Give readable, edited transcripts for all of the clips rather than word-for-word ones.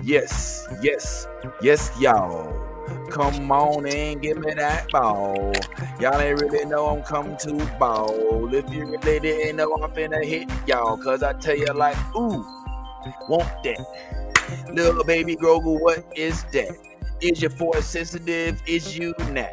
Yes, yes, yes, y'all. Come on and give me that ball. Y'all ain't really know I'm coming to ball. If you really didn't know, I'm finna hit y'all. Cause I tell you like, ooh, want that. Little baby Grogu, what is that? Is your force sensitive? Is you not?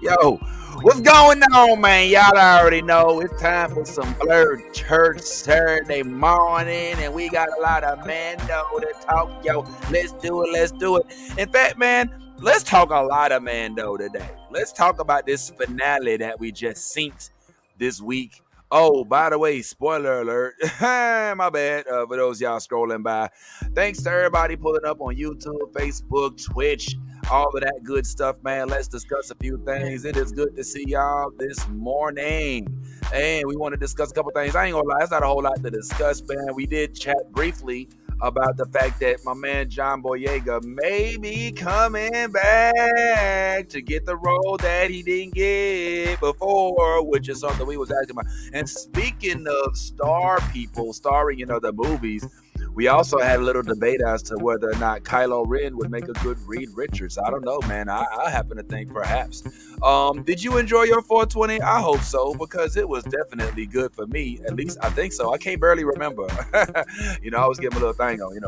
Yo, what's going on, man? Y'all already know it's time for some Blurred Church Saturday morning, and we got a lot of Mando to talk. Yo, let's do it. Let's do it. In fact, man, let's talk a lot of Mando today. Let's talk about this finale that we just synced this week. Oh, by the way, spoiler alert. My bad. For those y'all scrolling by. Thanks to everybody pulling up on YouTube, Facebook, Twitch, all of that good stuff, man. Let's discuss a few things. It is good to see y'all this morning. And we want to discuss a couple things. I ain't gonna lie, it's not a whole lot to discuss, man. We did chat briefly about the fact that my man John Boyega may be coming back to get the role that he didn't get before, which is something we was asking about. And speaking of star people starring in other movies, we also had a little debate as to whether or not Kylo Ren would make a good Reed Richards. I don't know, man. I happen to think perhaps. Did you enjoy your 420? I hope so, because it was definitely good for me. At least I think so. I can't barely remember. I was getting a little thing on.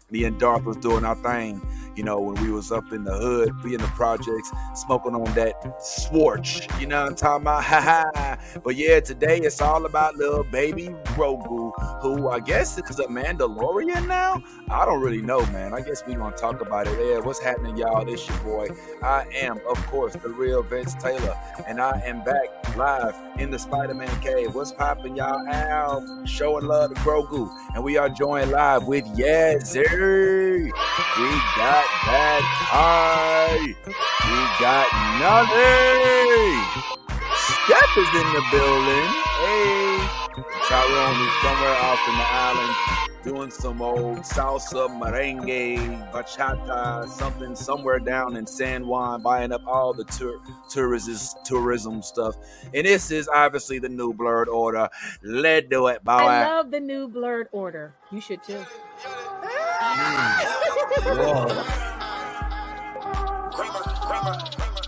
Me and Darth was doing our thing, when we was up in the hood, we in the projects, smoking on that Swarch, you know what I'm talking about? Ha ha. But yeah, today it's all about little baby Grogu, who I guess is a Mandalorian now? I don't really know, man. I guess we gonna talk about it. Yeah, what's happening, y'all? It's your boy. I am, of course, the real Vince Taylor, and I am back live in the Spider-Man cave. What's popping, y'all? Al, showing love to Grogu, and we are joined live with Yazzer. We got that high. We got nothing. Steph is in the building. Hey, Tyrone is somewhere off in the island doing some old salsa, merengue, bachata, something somewhere down in San Juan, buying up all the tourism stuff. And this is obviously the new Blurred Order. Let's do it, boy. I love the new Blurred Order. You should too.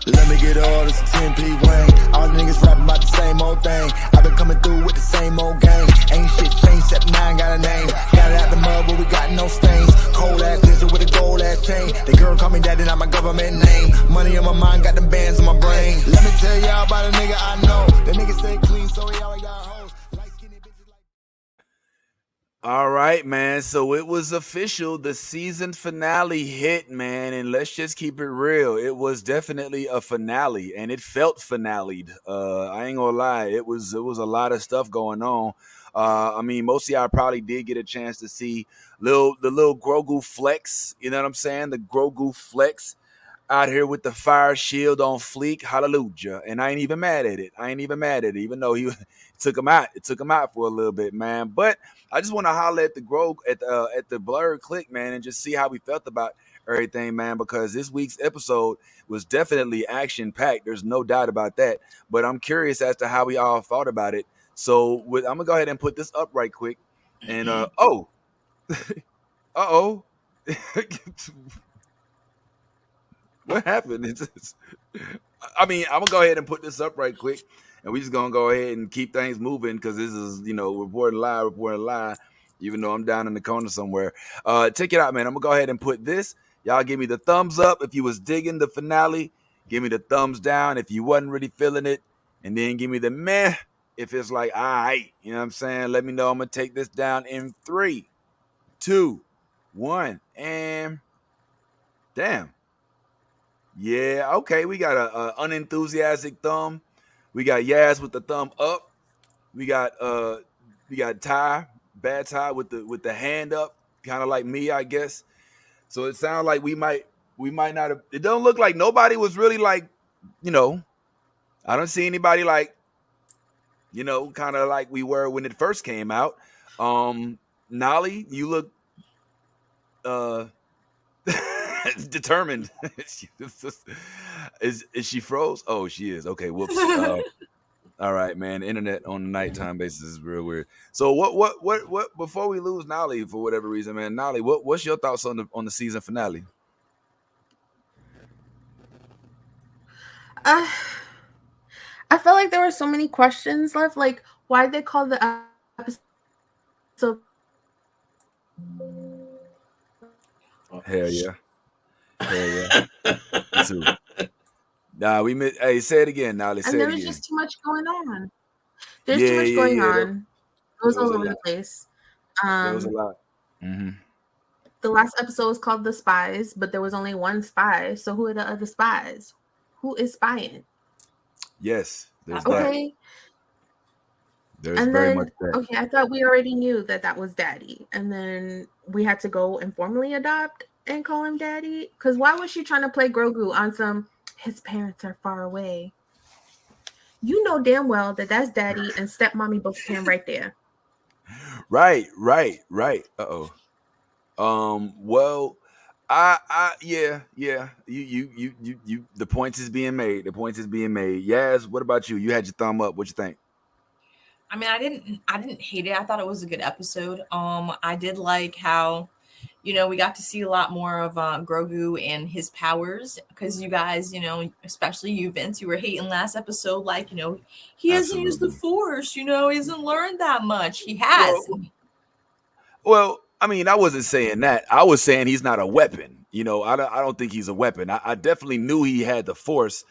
Let me get all this 10p Wayne. All the niggas rapping about the same old thing. I've been coming through with the same old gang. Ain't shit changed except now I got a name. Got it out the mud but we got no stains. Cold ass lizard with a gold ass chain. The girl call me daddy, not my government name. Money on my mind, got them bands on my brain. Let me tell y'all about a nigga I know. The nigga stay clean so he always got hoes. Light skinny bitches like. All right, man. So it was official. The season finale hit, man. And let's just keep it real. It was definitely a finale, and it felt finale'd. I ain't gonna lie. It was a lot of stuff going on. I mean, most of y'all probably did get a chance to see the little Grogu flex. You know what I'm saying? The Grogu flex out here with the fire shield on fleek. Hallelujah. And I ain't even mad at it. Even though he took him out. It took him out for a little bit, man. But I just want to holler at the at the Blurred Click, man, and just see how we felt about everything, man, because this week's episode was definitely action packed. There's no doubt about that. But I'm curious as to how we all thought about it. So I'm gonna go ahead and put this up right quick. And uh-oh. What happened? I mean, I'm gonna go ahead and put this up right quick, and we just gonna go ahead and keep things moving because this is, reporting live. Even though I'm down in the corner somewhere. Check it out, man. I'm gonna go ahead and put this. Y'all give me the thumbs up if you was digging the finale. Give me the thumbs down if you wasn't really feeling it, and then give me the meh if it's like, all right. You know what I'm saying? Let me know. I'm gonna take this down in 3, 2, 1, and damn. Yeah, okay. We got a unenthusiastic thumb. We got Yaz with the thumb up. We got Ty, bad Ty with the hand up, kind of like me, I guess. So it sounds like we might not have. It don't look like nobody was really like, I don't see anybody like, kind of like we were when it first came out. Nolly, you look determined. Is she froze? Oh, she is. Okay, whoops. All right, man. Internet on a nighttime basis is real weird. So what? Before we lose Nolly for whatever reason, man, Nolly, what's your thoughts on the season finale? Uh, I felt like there were so many questions left. Like, why they call the episode? Hell yeah, hell yeah. Me too. Nah, we missed. Hey, say it again, Nolly. Say And it there was again. just too much going on. There's Yeah, too much yeah, going yeah. on. It was There was all a over the lot. place. There was a lot. Mm-hmm. The last episode was called The Spies, but there was only one spy. So who are the other spies? Who is spying? Yes, there's that. Okay. There's And very then, much that. okay, I thought we already knew that was daddy. And then we had to go and formally adopt and call him daddy. Because why was she trying to play Grogu on some, his parents are far away? You know damn well that that's daddy and stepmommy both can right there. Right. Uh-oh. Well, yeah. You. The point is being made. Yaz, what about you? You had your thumb up. What you think? I mean, I didn't hate it. I thought it was a good episode. I did like how, we got to see a lot more of Grogu and his powers, because you guys, especially you, Vince, you were hating last episode, like, he hasn't used the Force, he hasn't learned that much. He has. Well, I mean, I wasn't saying that. I was saying he's not a weapon. I don't think he's a weapon. I definitely knew he had the Force.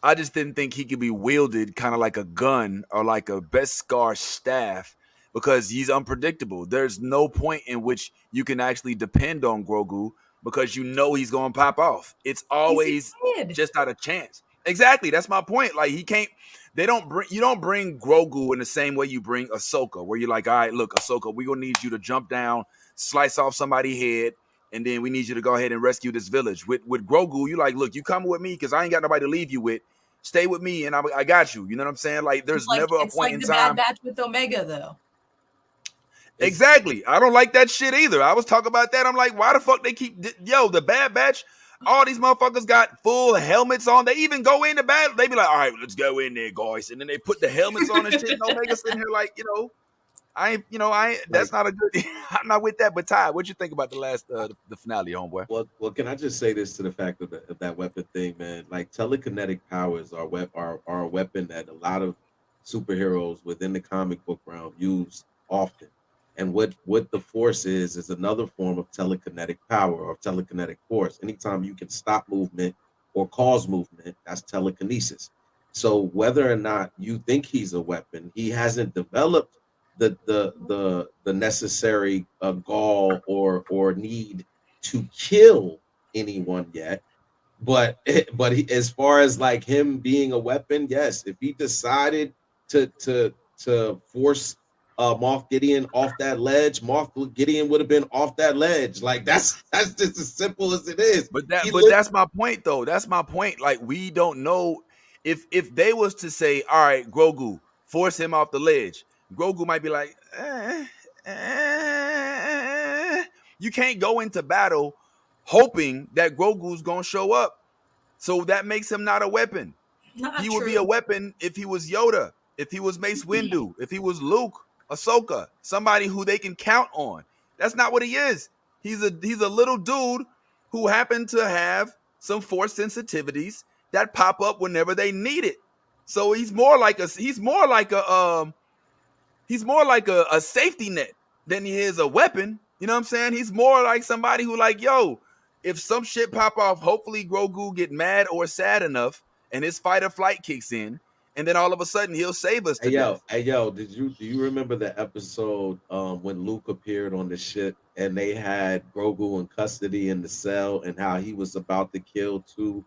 I just didn't think he could be wielded kind of like a gun or like a Beskar staff, because he's unpredictable. There's no point in which you can actually depend on Grogu, because he's going to pop off. It's always just out of chance. Exactly. That's my point. Like, you don't bring Grogu in the same way you bring Ahsoka, where you're like, all right, look, Ahsoka, we're going to need you to jump down, slice off somebody's head, and then we need you to go ahead and rescue this village. With Grogu, you like, look, you coming with me because I ain't got nobody to leave you with. Stay with me, and I got you. You know what I'm saying? Like, there's never a point in time. It's like the Bad Batch with Omega, though. Exactly. I don't like that shit either. I was talking about that. I'm like, why the fuck they keep... the Bad Batch, all these motherfuckers got full helmets on. They even go into battle. They be like, all right, let's go in there, guys. And then they put the helmets on and shit. And Omega sitting here like, I ain't. That's not a good. I'm not with that. But Ty, what you think about the last the finale, homeboy? Well, can I just say this to the fact of that weapon thing, man? Like, telekinetic powers are a weapon that a lot of superheroes within the comic book realm use often. And what the Force is another form of telekinetic power or telekinetic force. Anytime you can stop movement or cause movement, that's telekinesis. So whether or not you think he's a weapon, he hasn't developed the necessary gall or need to kill anyone yet. But as far as like him being a weapon, yes, if he decided to force Moff Gideon off that ledge, Moff Gideon would have been off that ledge. Like, that's just as simple as it is. But that's my point, though. That's my point. Like, we don't know if they was to say, all right, Grogu, force him off the ledge. Grogu might be like, you can't go into battle hoping that Grogu's gonna show up. So that makes him not a weapon. He would be a weapon if he was Yoda, if he was Mace Windu, if he was Luke, Ahsoka, somebody who they can count on. That's not what he is. He's a little dude who happened to have some Force sensitivities that pop up whenever they need it. So he's more like a safety net than he is a weapon. You know what I'm saying? He's more like somebody who like, yo, if some shit pop off, hopefully Grogu get mad or sad enough and his fight or flight kicks in, and then all of a sudden he'll save us to death. Hey yo, do you remember the episode when Luke appeared on the ship and they had Grogu in custody in the cell, and how he was about to kill two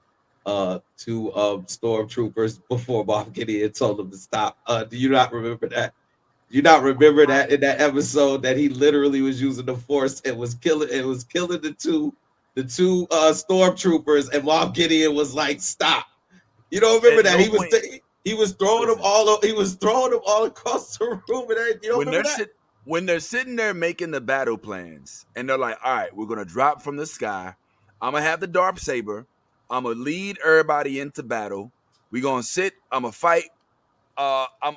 stormtroopers before Moff Gideon told them to stop? Do you not remember that? Do you not remember that in that episode that he literally was using the Force and was killing the two stormtroopers, and Moff Gideon was like, stop? You don't remember that? He was throwing them all. He was throwing them all across the room and everything. You don't remember that? When they're sitting there making the battle plans, and they're like, "All right, we're gonna drop from the sky. I'm gonna have the darksaber. I'm gonna lead everybody into battle. We're gonna sit. I'm gonna fight I'm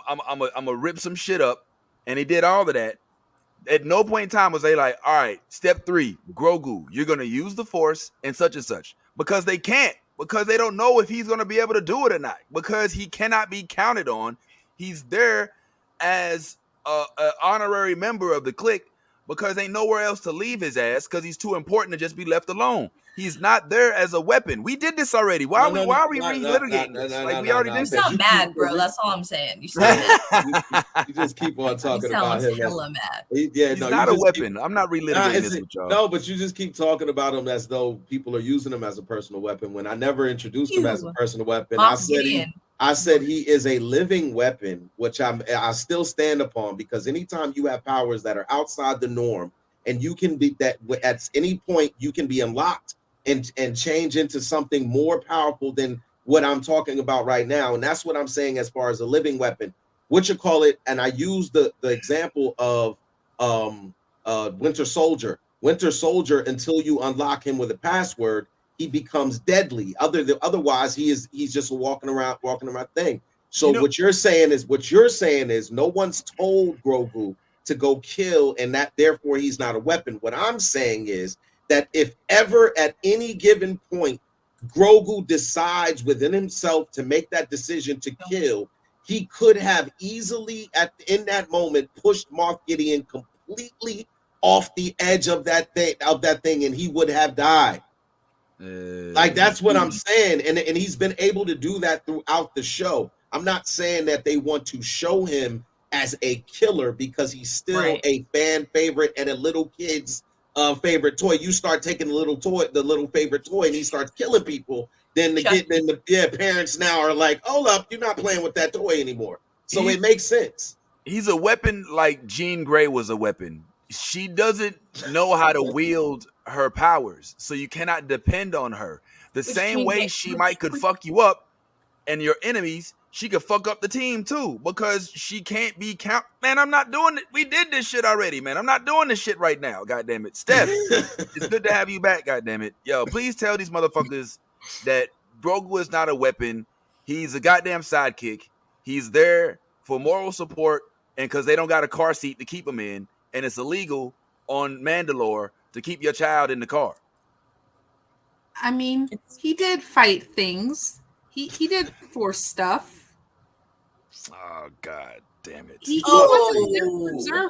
gonna rip some shit up, and he did all of that. At no point in time was they like, all right, step 3, Grogu, you're gonna use the Force and such, because they can't, because they don't know if he's gonna be able to do it or not, because he cannot be counted on. He's there as a honorary member of the clique because ain't nowhere else to leave his ass because he's too important to just be left alone. He's not there as a weapon. We did this already. Why are we relitigating this? Like we already did You this. sound mad, bro. That's all I'm saying. You sound You just keep on you talking about sound him. hella mad. He's not a weapon. I'm not relitigating this with y'all. No, but you just keep talking about him as though people are using him as a personal weapon. When I never introduced him as a personal weapon, I said he is a living weapon, which I still stand upon, because anytime you have powers that are outside the norm, and you can be that at any point you can be unlocked and change into something more powerful than what I'm talking about right now. And that's what I'm saying as far as a living weapon. What you call it, and I use the example of Winter Soldier. Winter Soldier, until you unlock him with a password, he becomes deadly. Otherwise, he's just a walking around thing. So what you're saying is no one's told Grogu to go kill, and that therefore he's not a weapon. What I'm saying is that if ever at any given point Grogu decides within himself to make that decision to kill, he could have easily in that moment pushed Moff Gideon completely off the edge of that thing, and he would have died. Like, that's what I'm saying, and he's been able to do that throughout the show. I'm not saying that they want to show him as a killer because he's still a fan favorite and a little kid's favorite toy. You start taking the little favorite toy, and he starts killing people. Then the parents now are like, "Hold up, you're not playing with that toy anymore." So it makes sense. He's a weapon like Jean Grey was a weapon. She doesn't know how to wield her powers, so you cannot depend on her. The same way she could fuck you up and your enemies, she could fuck up the team too, because she can't be Man, I'm not doing it. We did this shit already, man. I'm not doing this shit right now. God damn it. Steph, it's good to have you back. God damn it. Yo, please tell these motherfuckers that Grogu is not a weapon. He's a goddamn sidekick. He's there for moral support and because they don't got a car seat to keep him in, and it's illegal on Mandalore to keep your child in the car. I mean, he did fight things. He did force stuff. Oh God damn it! He wasn't an observer.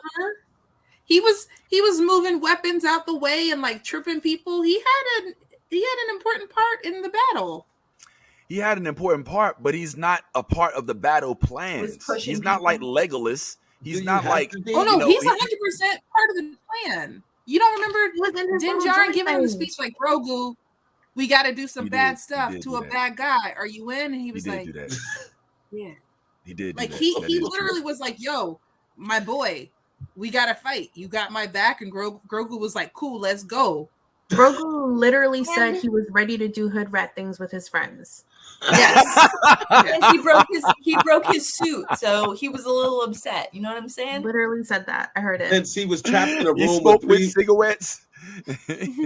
He was moving weapons out the way and like tripping people. He had an important part in the battle. He had an important part, but he's not a part of the battle plans. He's not like Legolas. He's not like he's 100% part of the plan. You don't remember Din Djarin giving him a speech like, Grogu, we got to do some bad stuff to a bad guy. Are you in? And he was like, yeah. He did. Like he literally was like, yo, my boy, we got to fight. You got my back. And Grogu was like, cool, let's go. Grogu literally said he was ready to do hood rat things with his friends. Yes. And he broke his suit, so he was a little upset. You know what I'm saying? Literally said that. I heard it. Since he was trapped in a room with 3 cigarettes.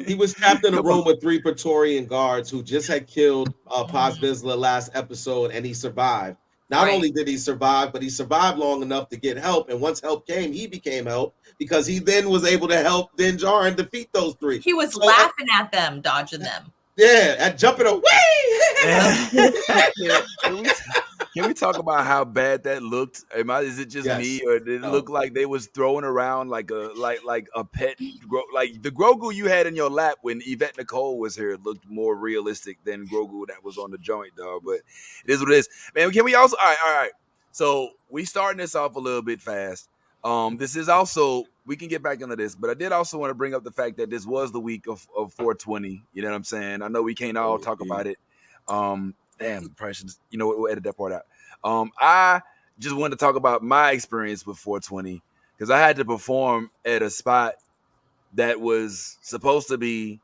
He was trapped in a room with 3 Praetorian guards who just had killed Paz Vizsla last episode, and he survived. Not only did he survive, but he survived long enough to get help. And once help came, he became help because he then was able to help Din Djarin defeat those 3. He was laughing at them, dodging them. Yeah, at jumping away. Can we talk about how bad that looked? Is it just me, or did it look like they was throwing around like a pet? Like the Grogu you had in your lap when Yvette Nicole was here looked more realistic than Grogu that was on the joint, dog. But it is what it is, man. Can we also? All right. So we starting this off a little bit fast. This is also, we can get back into this, but I did also want to bring up the fact that this was the week of 420. You know what I'm saying? I know we can't all talk about it. Damn, precious. You know what? We'll edit that part out. I just wanted to talk about my experience with 420 because I had to perform at a spot that was supposed to be,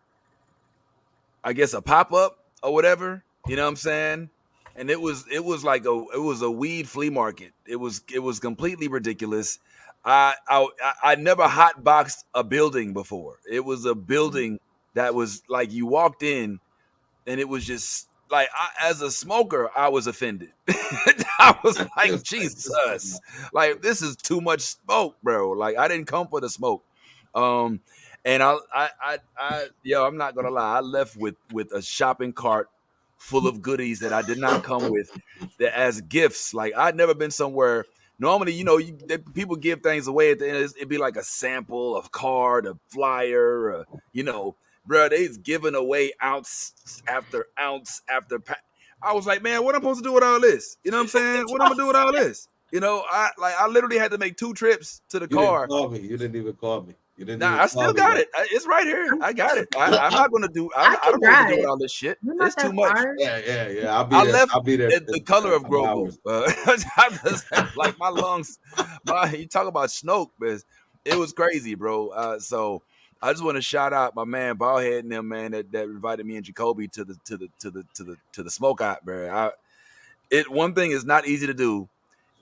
I guess, a pop-up or whatever. You know what I'm saying? And it was like a weed flea market. It was completely ridiculous. I never hotboxed a building before. It was a building that was like you walked in and it was just like as a smoker, I was offended. I was like, Jesus, like this is too much smoke, bro. Like I didn't come for the smoke. And I'm not gonna lie, I left with a shopping cart full of goodies that I did not come with, that as gifts. Like I'd never been somewhere. Normally, people give things away at the end. It'd be like a sample, a card, a flyer, bro, they's giving away ounce after ounce after I was like, man, what am I supposed to do with all this? You know what I'm saying? What am I gonna do with all this? I literally had to make 2 trips to the car. Didn't call me. You didn't even call me. You didn't. Nah, I still got it. It's right here. I got it. I'm not gonna do. I don't know what to do with all this shit. It's too much. Yeah. I'll be there. The color of Grogu. Like my lungs. You talk about smoke, man. It was crazy, bro. So I just want to shout out my man Ballhead and them, man, that invited me and Jacoby to the smoke out, bro. One thing is not easy to do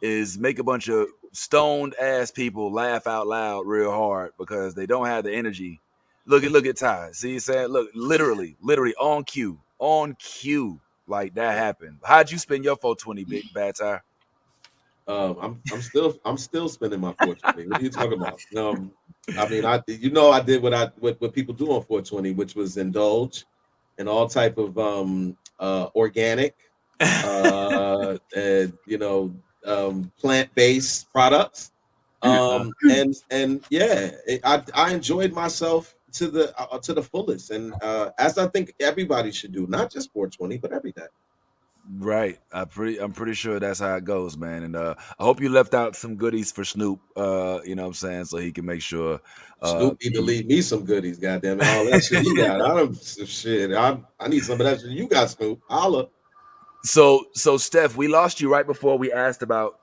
is make a bunch of stoned ass people laugh out loud real hard because they don't have the energy. Look at Ty. See, you saying, look, literally on cue, like that happened. How'd you spend your 420, big bad Ty? I'm still spending my 420. What are you talking about? I mean, I did what people do on 420, which was indulge in all type of organic, and plant-based products. And yeah, I enjoyed myself to the fullest, and as I think everybody should do, not just 420, but every day. Right. I'm pretty sure that's how it goes, man. And I hope you left out some goodies for Snoop, you know what I'm saying, so he can make sure Snoop need to leave me some goodies, goddamn it. All that shit he got. I need some of that shit you got, Snoop. Holla. So Steph, we lost you right before we asked about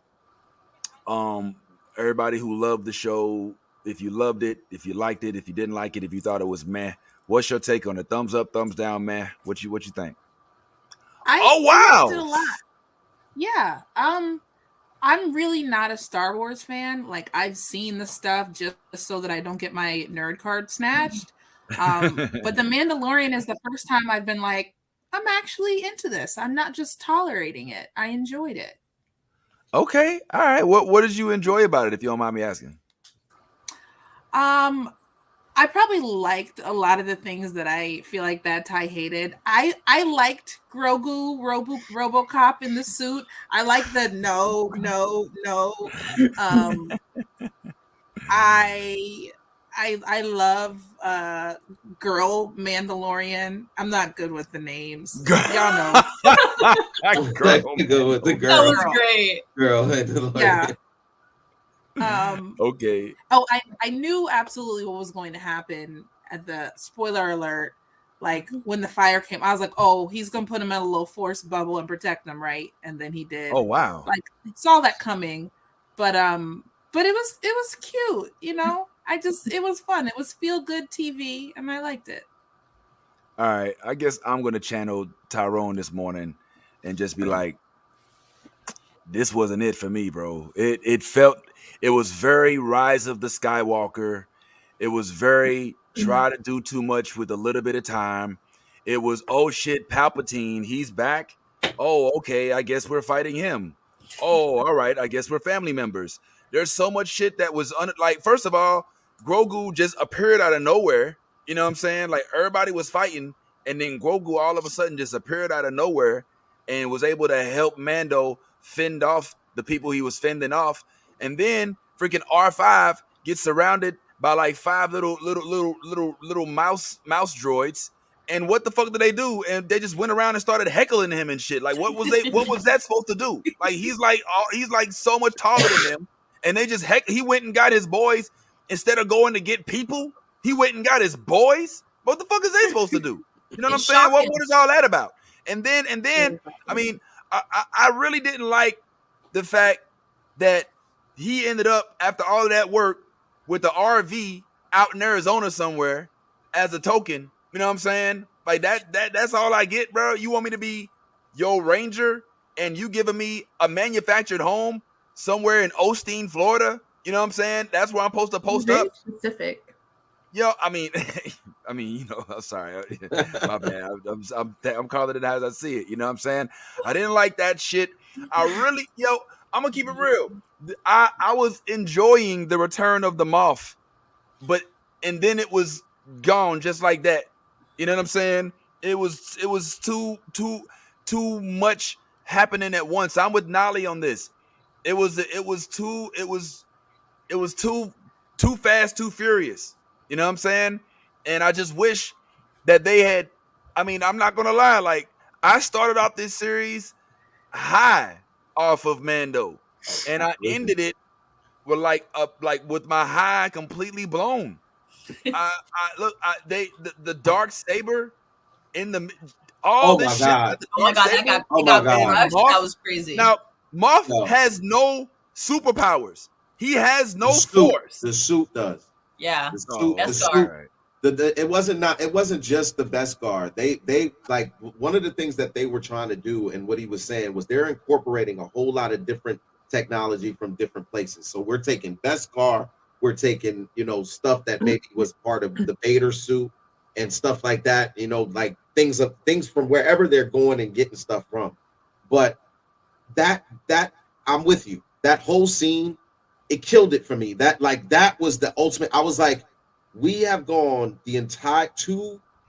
everybody who loved the show, if you loved it, if you liked it, if you didn't like it, if you thought it was meh. What's your take on it? Thumbs up, thumbs down, meh? What you think? I liked it a lot. Yeah. I'm really not a Star Wars fan. Like I've seen the stuff just so that I don't get my nerd card snatched. But The Mandalorian is the first time I've been like, I'm actually into this. I'm not just tolerating it. I enjoyed it. Okay. All right. What did you enjoy about it, if you don't mind me asking? I probably liked a lot of the things that I feel like that Ty hated. I liked Grogu, RoboCop in the suit. I like the no. I love girl Mandalorian. I'm not good with the names. Y'all know. Good with the girl. That was great. Girl Mandalorian. Yeah. Okay. Oh, I knew absolutely what was going to happen at the spoiler alert. Like when the fire came, I was like, "Oh, he's gonna put him in a little force bubble and protect them, right?" And then he did. Oh wow! Like saw that coming, but it was cute, you know. It was fun. It was feel good TV, and I liked it. All right, I guess I'm gonna channel Tyrone this morning and just be like, "This wasn't it for me, bro. It was very Rise of the Skywalker. It was very try to do too much with a little bit of time. It was, oh shit, Palpatine, he's back. Oh, okay, I guess we're fighting him. Oh, all right, I guess we're family members. There's so much shit that was like, first of all, Grogu just appeared out of nowhere. You know what I'm saying? Like everybody was fighting, and then Grogu all of a sudden just appeared out of nowhere and was able to help Mando fend off the people he was fending off. And then freaking R5 gets surrounded by like 5 little mouse droids. And what the fuck did they do? And they just went around and started heckling him and shit. Like what was that supposed to do? Like he's like so much taller than them. And they just he went and got his boys instead of going to get people. He went and got his boys. What the fuck is they supposed to do? You know what I'm saying? What is all that about? And then I mean, I really didn't like the fact that he ended up, after all of that work, with the RV out in Arizona somewhere as a token. You know what I'm saying? Like that's all I get, bro. You want me to be your ranger and you giving me a manufactured home somewhere in Osteen, Florida? You know what I'm saying? That's where I'm supposed to post up. Specific. Yo, I mean, you know, I'm sorry, my bad. I'm calling it as I see it. You know what I'm saying? I didn't like that shit. I'm gonna keep it real. I was enjoying the return of the moth, but and then it was gone just like that. You know what I'm saying? It was too much happening at once. I'm with Nolly on this. It was too fast, too furious. You know what I'm saying? And I just wish that they had. I mean, I'm not gonna lie. Like I started off this series high off of Mando, and I ended it with with my high completely blown. The dark saber in the all Oh this my shit god. about the Oh my dark god, saber Oh it my got god. and crushed. That Moth. was crazy. Now Moth No. has no superpowers. He has The no suit. force. The suit does. Yeah, The suit. Oh, The Beskar. suit. right. It wasn't just the Beskar. They like one of the things that they were trying to do, and what he was saying was they're incorporating a whole lot of different technology from different places. So we're taking Beskar, we're taking stuff that maybe was part of the Vader suit and stuff like that. Like things from wherever they're going and getting stuff from. But that I'm with you. That whole scene, it killed it for me. That was the ultimate. I was like, we have gone the entire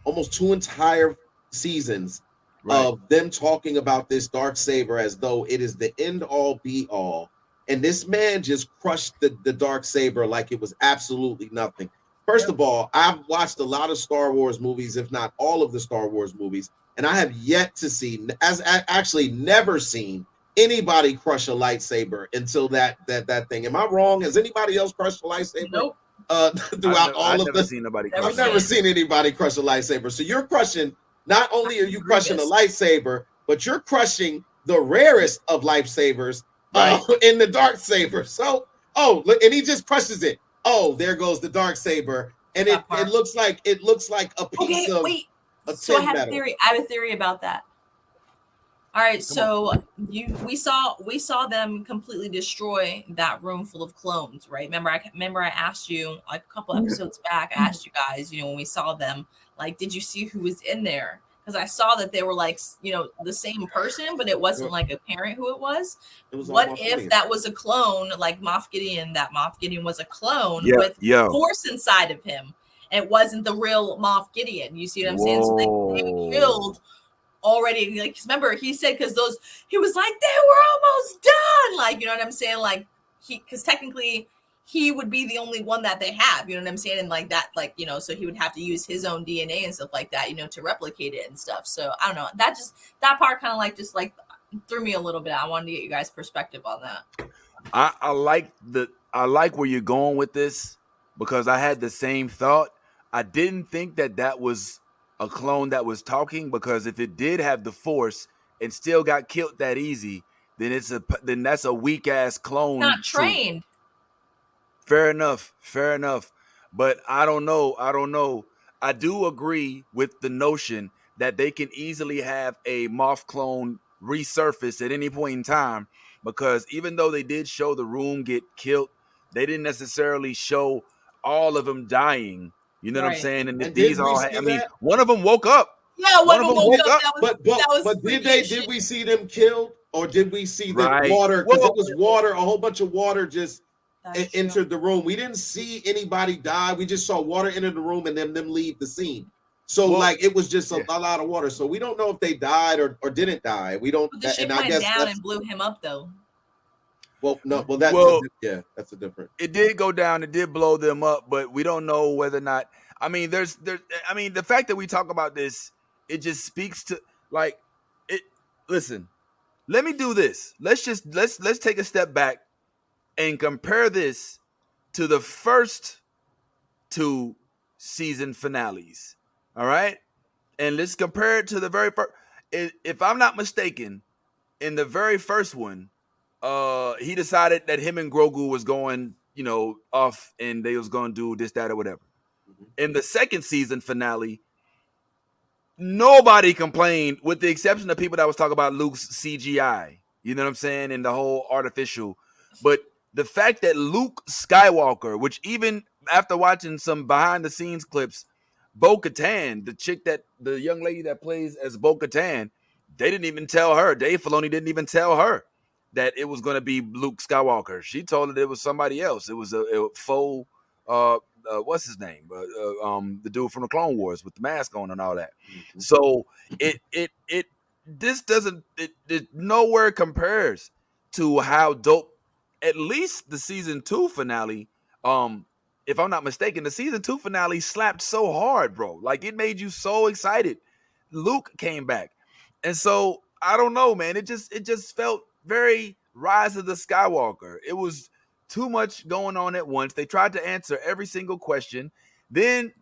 almost two entire seasons of them talking about this dark saber as though it is the end all be all, and this man just crushed the dark saber like it was absolutely nothing. First of all, I've watched a lot of Star Wars movies, if not all of the Star Wars movies, and I have yet to see, actually never seen anybody crush a lightsaber until that thing. Am I wrong? Has anybody else crushed a lightsaber? Nope. Throughout I've all of never the seen nobody. Never I've never seen anybody crush a lightsaber. So you're crushing. Not only are you crushing a lightsaber, but you're crushing the rarest of lightsabers in the dark saber. So look, and he just crushes it. Oh, there goes the dark saber, and it looks like a piece of So I tin have metal. a theory. I have a theory about that. All right, so we saw them completely destroy that room full of clones, right? Remember I asked you like a couple episodes back. I asked you guys, when we saw them, like, did you see who was in there? Because I saw that they were like, the same person, but it wasn't like apparent who it was. What if that was a clone, like Moff Gideon? That Moff Gideon was a clone with force inside of him, and it wasn't the real Moff Gideon. You see what I'm saying? So they killed. Already, like, remember he said, he was like, they were almost done, like, you know what I'm saying, like, because technically he would be the only one that they have, you know what I'm saying, and like that, like, so he would have to use his own DNA and stuff like that, to replicate it and stuff. So I don't know, that part kind of like just like threw me a little bit. I wanted to get you guys' perspective on that. I like where you're going with this, because I had the same thought. I didn't think that was a clone that was talking, because if it did have the force and still got killed that easy, then that's a weak ass clone. Not trained. Fair enough. But I don't know. I do agree with the notion that they can easily have a Moff clone resurface at any point in time, because even though they did show the room get killed, they didn't necessarily show all of them dying. You know what I'm saying? And these all, one of them woke up. Yeah, one of them woke up. But did we see them killed, or did we see that water? Because it was water, a whole bunch of water just entered the room. We didn't see anybody die. We just saw water enter the room and then them leave the scene. So it was just a lot of water. So we don't know if they died or didn't die. We don't. But the ship went down and blew him up, though. That's a different. It did go down. It did blow them up, but we don't know whether or not. I mean, the fact that we talk about this, it just speaks to it. Listen, let me do this. Let's take a step back and compare this to the first two season finales. All right, and let's compare it to the very first. If I'm not mistaken, in the very first one, he decided that him and Grogu was going, off, and they was going to do this, that, or whatever. In the second season finale, nobody complained, with the exception of people that was talking about Luke's CGI. You know what I'm saying? And the whole artificial. But the fact that Luke Skywalker, which even after watching some behind the scenes clips, Bo-Katan, the young lady that plays as Bo-Katan, they didn't even tell her. Dave Filoni didn't even tell her that it was going to be Luke Skywalker. She told it was somebody else. It was a faux. What's his name? The dude from the Clone Wars with the mask on and all that. Mm-hmm. So it nowhere compares to how dope. At least the season 2 finale. If I'm not mistaken, the season 2 finale slapped so hard, bro. Like it made you so excited. Luke came back, and so I don't know, man. It just felt very Rise of the Skywalker. It was too much going on at once. They tried to answer every single question. Then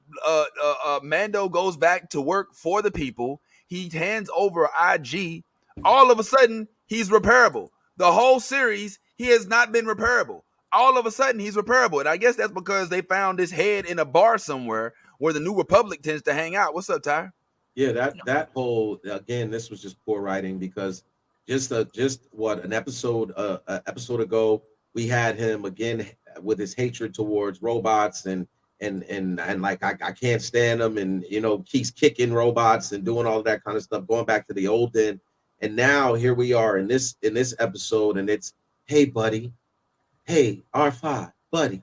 Mando goes back to work for the people. He hands over IG. All of a sudden, he's repairable. The whole series, he has not been repairable. All of a sudden, he's repairable. And I guess that's because they found his head in a bar somewhere where the New Republic tends to hang out. What's up, Ty? Yeah, that whole, again, this was just poor writing because an episode ago, we had him again with his hatred towards robots and like I can't stand them, and keeps kicking robots and doing all of that kind of stuff, going back to the old Din. And now here we are in this episode, and it's, hey buddy, hey R5 buddy,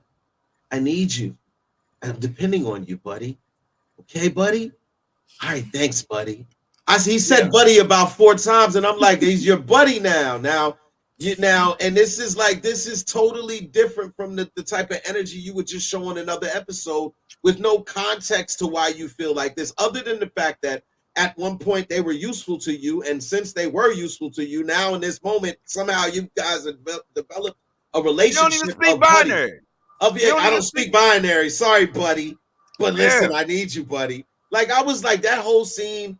I need you. I'm depending on you, buddy. Okay, buddy. All right, thanks, buddy. He said buddy about 4 times, and I'm like, he's your buddy now. And this is totally different from the type of energy you would just show in another episode with no context to why you feel like this, other than the fact that at one point they were useful to you, and since they were useful to you, now in this moment, somehow you guys have developed a relationship. You don't even speak binary. I don't speak binary. Sorry, buddy. But listen, I need you, buddy. Like, I was like, that whole scene.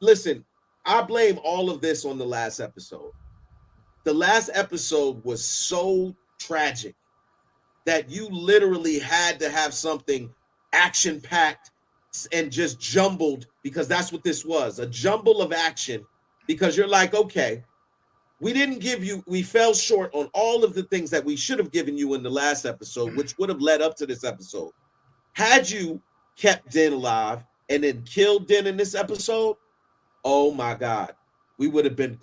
Listen, I blame all of this on the last episode. The last episode was so tragic that you literally had to have something action-packed and just jumbled, because that's what this was, a jumble of action, because you're like, okay, we fell short on all of the things that we should have given you in the last episode, which would have led up to this episode. Had you kept Din alive and then killed Din in this episode, oh my God, we would have been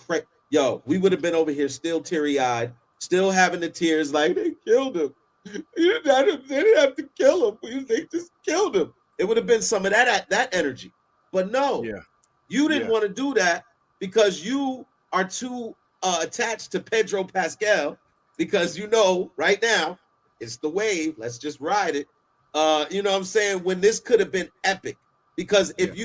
we would have been over here still teary-eyed, still having the tears like, they killed him. They didn't have to kill him. They just killed him. It would have been some of that energy. But no, you didn't want to do that because you are too attached to Pedro Pascal, because right now it's the wave. Let's just ride it. You know what I'm saying? When this could have been epic, because if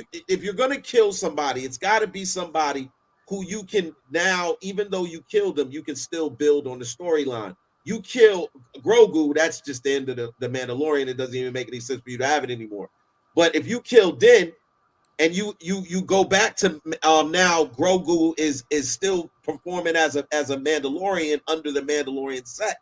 you're gonna kill somebody, it's got to be somebody who you can now, even though you killed them, you can still build on the storyline. You kill Grogu, that's just the end of the Mandalorian. It doesn't even make any sense for you to have it anymore. But if you kill Din and you go back to now Grogu is still performing as a Mandalorian under the Mandalorian set,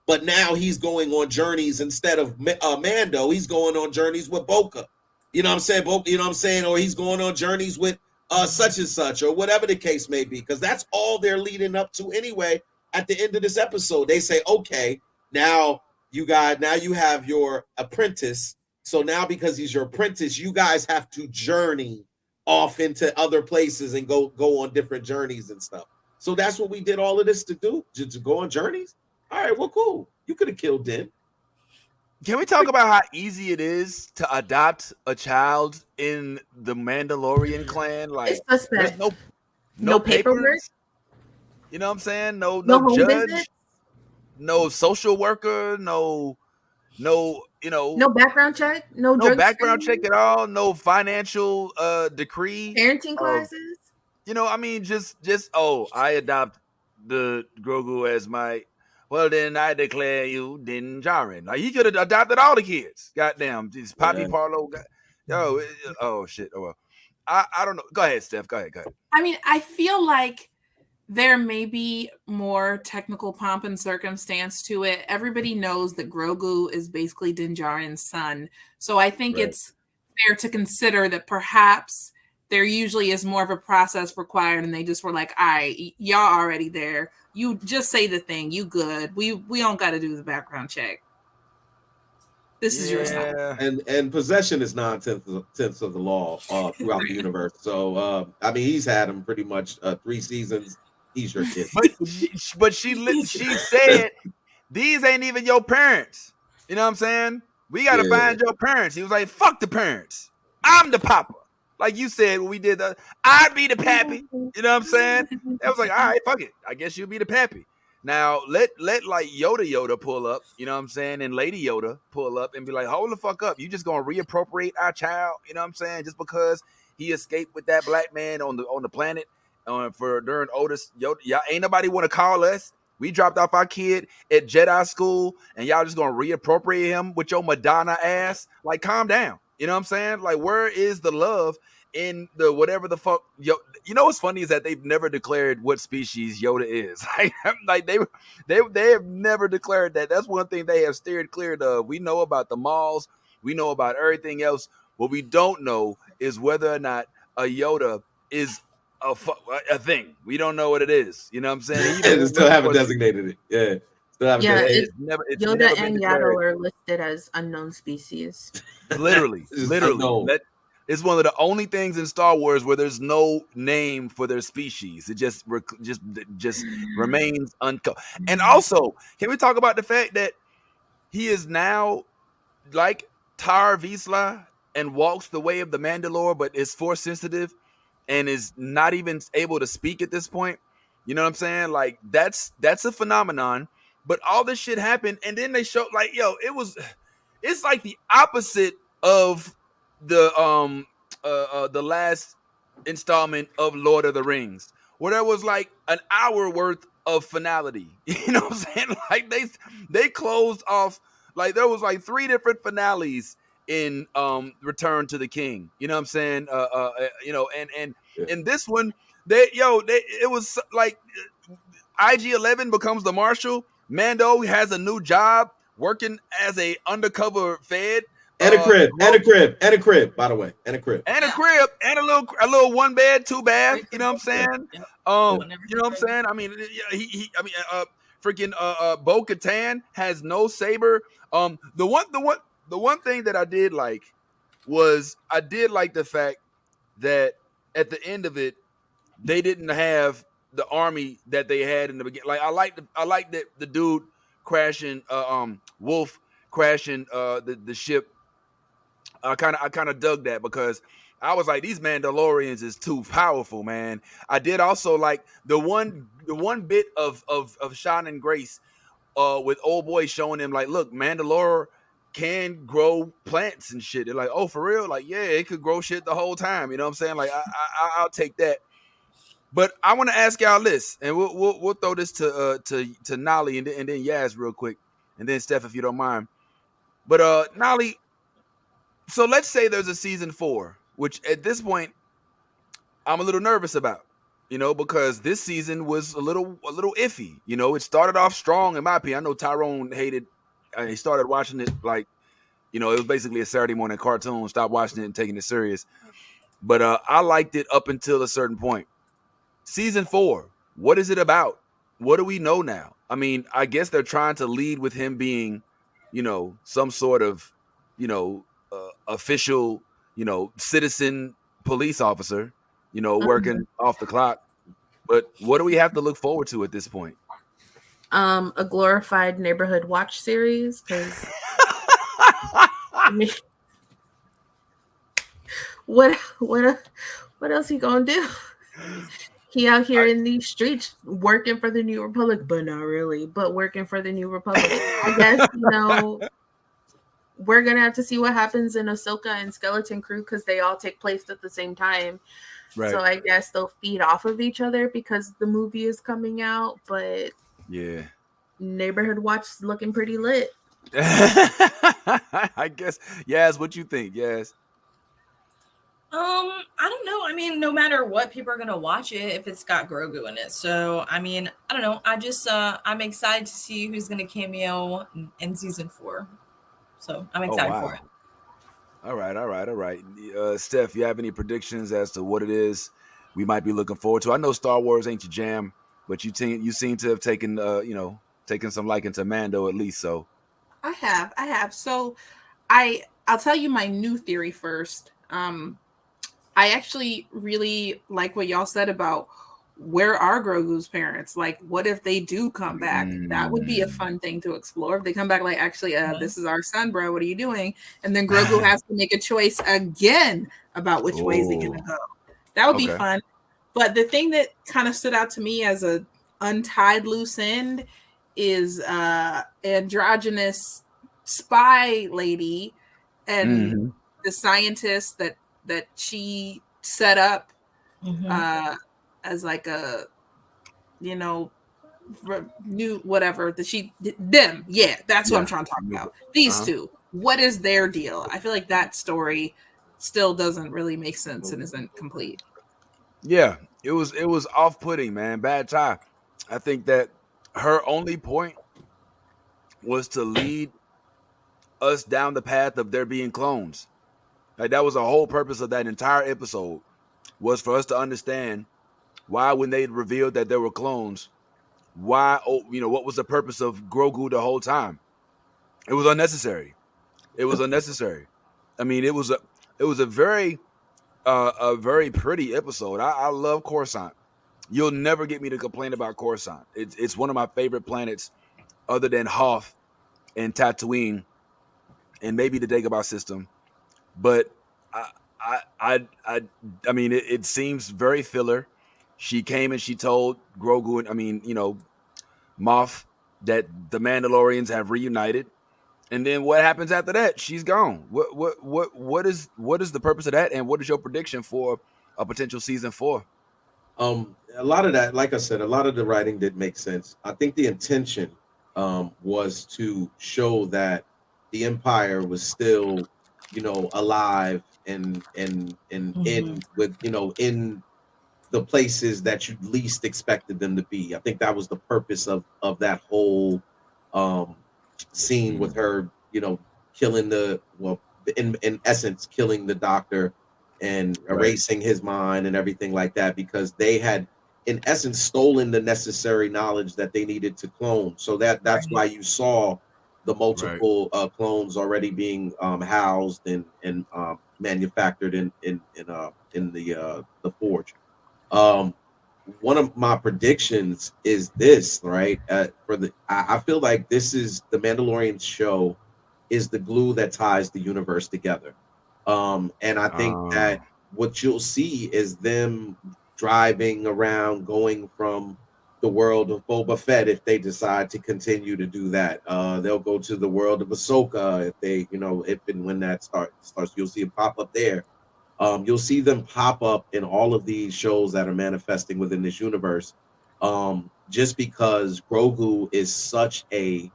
but now he's going on journeys instead of Mando. He's going on journeys with Boca. You know what I'm saying? Or he's going on journeys with such and such, or whatever the case may be, because that's all they're leading up to anyway. At the end of this episode, they say, okay, now you have your apprentice. So now, because he's your apprentice, you guys have to journey off into other places and go on different journeys and stuff. So that's what we did all of this to do, to go on journeys. All right, well, cool. You could have killed Din. Can we talk about how easy it is to adopt a child in the Mandalorian clan? Like, there's no paperwork. You know what I'm saying? No judge, visit? No social worker, no background check, no background check at all, no financial decree, parenting classes. Just I adopt the Grogu as my. Well, then I declare you Din Djarin. Like, he could have adopted all the kids. Goddamn, this Poppy Parlo. Oh shit. Oh well. I don't know. Go ahead, Steph. Go ahead. I mean, I feel like there may be more technical pomp and circumstance to it. Everybody knows that Grogu is basically Din Djarin's son. So I think it's fair to consider that perhaps there usually is more of a process required, and they just were like, all right, y'all already there. You just say the thing, you good. We don't got to do the background check. This is your style. And possession is 9/10 of the law throughout the universe. So I mean, he's had him pretty much 3 seasons. He's your kid. But she said these ain't even your parents. You know what I'm saying? We got to find your parents. He was like, fuck the parents. I'm the papa. Like you said when we did I'd be the pappy. You know what I'm saying? I was like, all right, fuck it. I guess you'll be the pappy. Now let like Yoda pull up, you know what I'm saying, and Lady Yoda pull up and be like, hold the fuck up. You just gonna reappropriate our child, you know what I'm saying, just because he escaped with that black man on the planet for during Otis Yoda. Y'all ain't nobody want to call us. We dropped off our kid at Jedi school, and y'all just gonna reappropriate him with your Madonna ass. Like, calm down. You know what I'm saying? Like, where is the love in the whatever the fuck? You know what's funny is that they've never declared what species Yoda is. Like they have never declared that. That's one thing they have steered clear of. We know about the malls. We know about everything else. What we don't know is whether or not a Yoda is a thing. We don't know what it is. You know what I'm saying? They still haven't designated it. Yeah. It's Yoda and Yaddle are listed as unknown species. Literally. That is one of the only things in Star Wars where there's no name for their species. It just remains unco. And also, can we talk about the fact that he is now like Tar Vizsla and walks the way of the Mandalore, but is force sensitive and is not even able to speak at this point? You know what I'm saying? Like that's a phenomenon. But all this shit happened, and then they showed like, it's like the opposite of the last installment of Lord of the Rings, where there was like an hour worth of finality. You know what I'm saying? Like they closed off, like there was like 3 different finales in Return to the King. You know what I'm saying? And in this one, it was like IG-11 becomes the marshal. Mando has a new job working as a undercover Fed. And a crib, by the way. And a crib. And a crib, and a little 1 bed, 2 bath. You know what I'm saying? You know what I'm saying? I mean, freaking Bo Katan has no saber. The one thing that I did like was the fact that at the end of it, they didn't have the army that they had in the beginning. Like I like that the dude crashing, Wolf crashing the ship. I kind of dug that because I was like, these Mandalorians is too powerful, man. I did also like the one bit of shine and grace with old boy showing him like, look, Mandalore can grow plants and shit. They're like, oh, for real? Like, yeah, it could grow shit the whole time. You know what I'm saying? Like, I'll take that. But I want to ask y'all this, and we'll throw this to Nolly and then Yaz real quick, and then Steph, if you don't mind. But Nolly, so let's say there's a season 4, which at this point I'm a little nervous about, because this season was a little iffy. It started off strong in my opinion. I know Tyrone hated. He started watching it like, it was basically a Saturday morning cartoon. Stopped watching it and taking it serious. But I liked it up until a certain point. Season 4, what is it about? What do we know now? I mean, I guess they're trying to lead with him being, some sort of, official, citizen police officer, working off the clock. But what do we have to look forward to at this point? A glorified neighborhood watch series, because what else he gonna do? He out here in these streets working for the New Republic, but not really, but working for the New Republic. I guess, we're going to have to see what happens in Ahsoka and Skeleton Crew because they all take place at the same time. Right. So I guess they'll feed off of each other because the movie is coming out, but yeah, Neighborhood Watch is looking pretty lit. I guess. Yaz, what you think? Yaz? I don't know. I mean, no matter what, people are gonna watch it if it's got Grogu in it. So, I mean, I don't know. I just I'm excited to see who's gonna cameo in season 4. So I'm excited for it. All right. Steph, you have any predictions as to what it is we might be looking forward to? I know Star Wars ain't your jam, but you seem to have taken taken some liking to Mando at least. So I have. So I'll tell you my new theory first. I actually really like what y'all said about where are Grogu's parents? Like, what if they do come back? That would be a fun thing to explore. If they come back, like, actually, this is our son, bro. What are you doing? And then Grogu has to make a choice again about which way is he gonna go. That would be fun. But the thing that kind of stood out to me as a untied loose end is androgynous spy lady and the scientist that she set up as like a, you know, new whatever that she them. Yeah, that's what I'm trying to talk about. These two. What is their deal? I feel like that story still doesn't really make sense and isn't complete. Yeah, it was off-putting, man. Bad tie. I think that her only point was to lead us down the path of there being clones. Like, that was the whole purpose of that entire episode, was for us to understand why, when they revealed that there were clones, why, what was the purpose of Grogu the whole time? It was unnecessary. It was unnecessary. I mean, it was a very pretty episode. I love Coruscant. You'll never get me to complain about Coruscant. It's one of my favorite planets, other than Hoth and Tatooine, and maybe the Dagobah system. But I mean, it seems very filler. She came and she told Grogu, and Moff, that the Mandalorians have reunited. And then what happens after that? She's gone. What is the purpose of that? And what is your prediction for a potential season 4? A lot of that, like I said, a lot of the writing did make sense. I think the intention was to show that the Empire was still, alive and in with, in the places that you least expected them to be. I think that was the purpose of that whole scene with her, killing in essence, killing the doctor and erasing his mind and everything like that, because they had, in essence, stolen the necessary knowledge that they needed to clone. So that's why you saw the multiple clones already being housed and manufactured in the forge. One of my predictions is this, right? I feel like this is the Mandalorian show is the glue that ties the universe together. And I think that what you'll see is them driving around, going from the world of Boba Fett if they decide to continue to do that. They'll go to the world of Ahsoka if they, if and when that starts, you'll see it pop up there. You'll see them pop up in all of these shows that are manifesting within this universe, just because Grogu is such a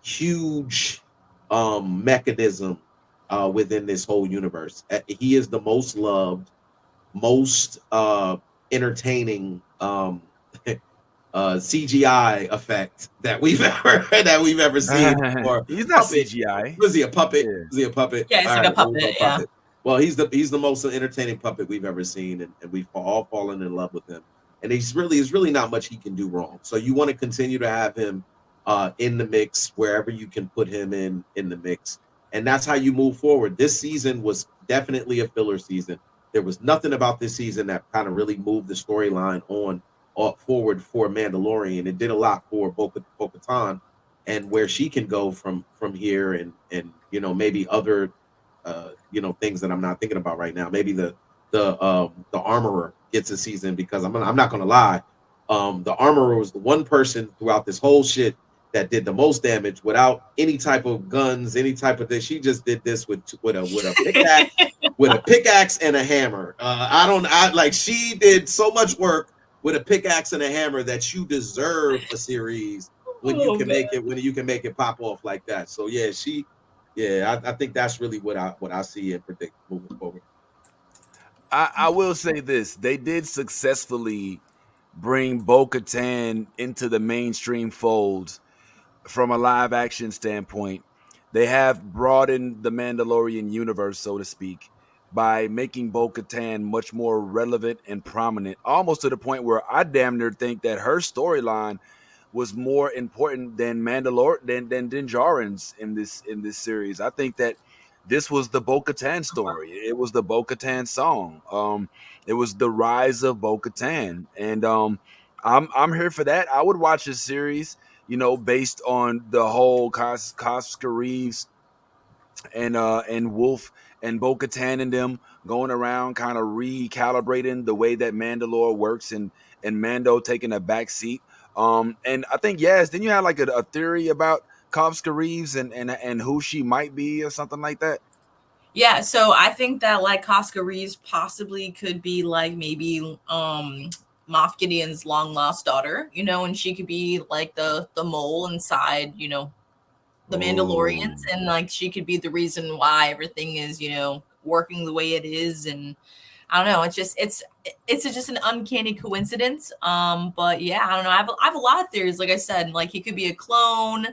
huge mechanism within this whole universe. He is the most loved, most entertaining CGI effect that we've ever seen. He's not CGI. Was he a puppet? Yeah. Was he a puppet? Yeah, he's like a puppet. Yeah. Well, he's the most entertaining puppet we've ever seen, and we've all fallen in love with him. And there's really not much he can do wrong. So you want to continue to have him in the mix wherever you can put him in the mix, and that's how you move forward. This season was definitely a filler season. There was nothing about this season that kind of really moved the storyline forward for Mandalorian. It did a lot for Bo-Katan and where she can go from here, and maybe other things that I'm not thinking about right now. Maybe the armorer gets a season, because I'm not gonna lie, the armorer was the one person throughout this whole shit that did the most damage without any type of guns, any type of this. She just did this with a pickaxe, with a pickaxe and a hammer. She did so much work with a pickaxe and a hammer that you deserve a series when you can make it pop off like that. So yeah, I think that's really what I see and predict moving forward. I will say this: they did successfully bring Bo-Katan into the mainstream fold from a live action standpoint. They have broadened the Mandalorian universe, so to speak, by making Bo-Katan much more relevant and prominent, almost to the point where I damn near think that her storyline was more important than than Din Djarin's in this series. I think that this was the Bo-Katan story. It was the Bo-Katan song. It was the rise of Bo-Katan, and I'm here for that. I would watch a series, based on the whole Cosca Reeves and Wolf and Bo-Katan and them going around kind of recalibrating the way that Mandalore works and Mando taking a back seat. And I think then you had like a theory about Cosca Reeves and who she might be or something like that. Yeah, so I think that like Cosca Reeves possibly could be like maybe Moff Gideon's long lost daughter, and she could be like the mole inside, the Mandalorians, and like she could be the reason why everything is, working the way it is. And I don't know, it's just an uncanny coincidence. But yeah, I don't know. I have a lot of theories. Like I said, like he could be a clone,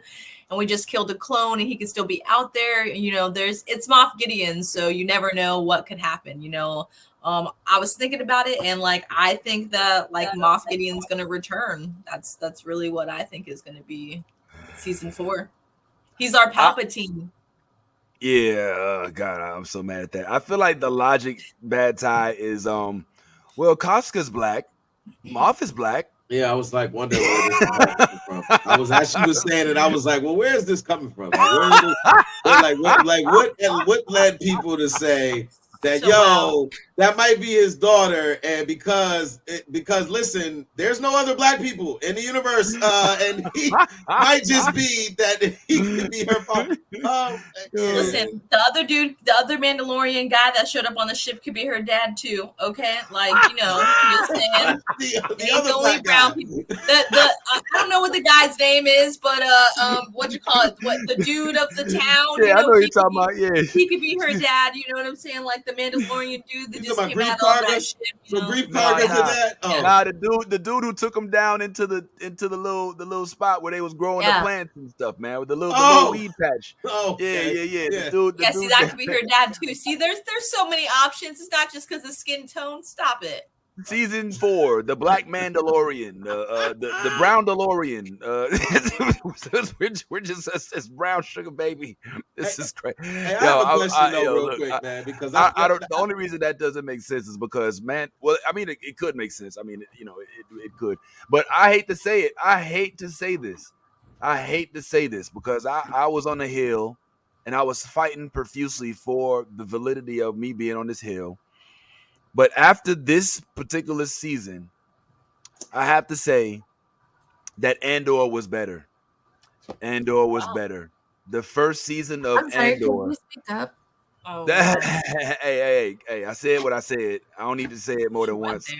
and we just killed a clone, and he could still be out there. It's Moff Gideon, so you never know what could happen. I was thinking about it, and like I think that like Moff Gideon's gonna return. That's really what I think is gonna be season 4. He's our Palpatine. Yeah, God, I'm so mad at that. I feel like the logic bad tie is well, Cosca's black, Moff is black. Yeah, I was like wondering where this is coming from. I was as she was saying it, I was like, well, where is this coming from? What led people to say that that might be his daughter, and because listen, there's no other black people in the universe, and he might just be that he could be her father. Listen, the other dude, the other Mandalorian guy that showed up on the ship could be her dad too. Okay, like just saying. the other only brown people. I don't know what the guy's name is, but what you call it? What the dude of the town? Yeah, I know you're talking about. Yeah, he could be her dad. You know what I'm saying? Like the Mandalorian dude that just came out of that ship. The dude who took him down into the little spot where they was growing the plants and stuff, man, with the little weed patch. Yeah. The dude, see, that could be her dad too. See, there's so many options. It's not just because of skin tone. Stop it. Season 4, the Black Mandalorian, the Brown DeLorean. We're just it's brown sugar baby. This is crazy. Hey, I have a question real quick, man, because I don't. The only reason that doesn't make sense is because, man. Well, I mean, it could make sense. I mean, it could. But I hate to say it. I hate to say this because I was on the hill, and I was fighting profusely for the validity of me being on this hill. But after this particular season, I have to say that Andor was better. Better. The first season of Andor. Can you speak up? Hey! I said what I said. I don't need to say it more than once.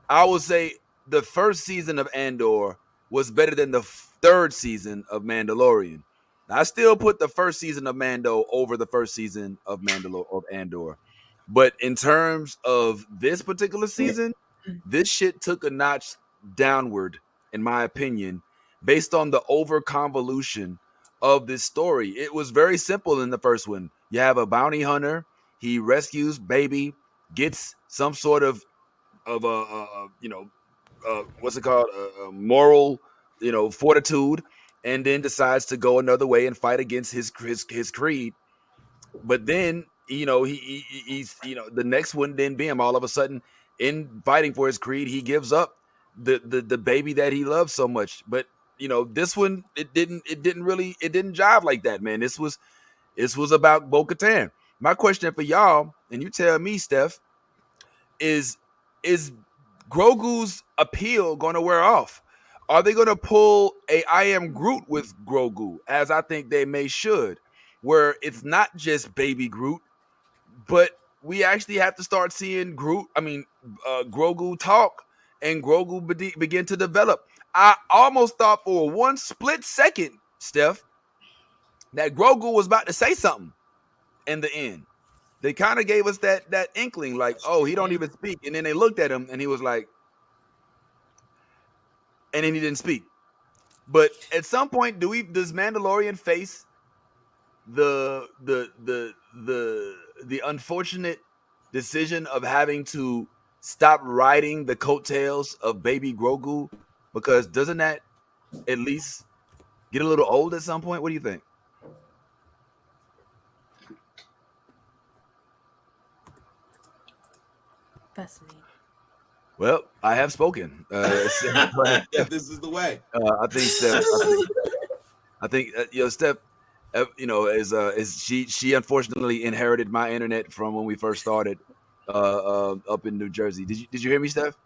I will say the first season of Andor was better than the third season of Mandalorian. I still put the first season of Mando over the first season of Andor. But in terms of this particular season, this shit took a notch downward, in my opinion, based on the over convolution of this story. It was very simple in the first one. You have a bounty hunter. He rescues baby, gets some sort of what's it called? Moral, fortitude, and then decides to go another way and fight against his creed. But then, he's the next one, then Bim, all of a sudden, in fighting for his creed, he gives up the baby that he loves so much. But this one, it didn't jive like that, man. This was about Bo-Katan. My question for y'all, and you tell me, Steph, is Grogu's appeal going to wear off? Are they going to pull a I Am Groot with Grogu, as I think they should, where it's not just baby Groot, but we actually have to start seeing Grogu talk and Grogu begin to develop. I almost thought for one split second, Steph, that Grogu was about to say something in the end. They kind of gave us that inkling, like, oh, he don't even speak. And then they looked at him and he was like, and then he didn't speak. But at some point, does Mandalorian face the unfortunate decision of having to stop riding the coattails of baby Grogu? Because doesn't that at least get a little old at some point? What do you think? Fascinating. Well, I have spoken. Yeah, this is the way. I think Steph. I think Steph. Is she unfortunately inherited my internet from when we first started up in New Jersey. Did you hear me, Steph?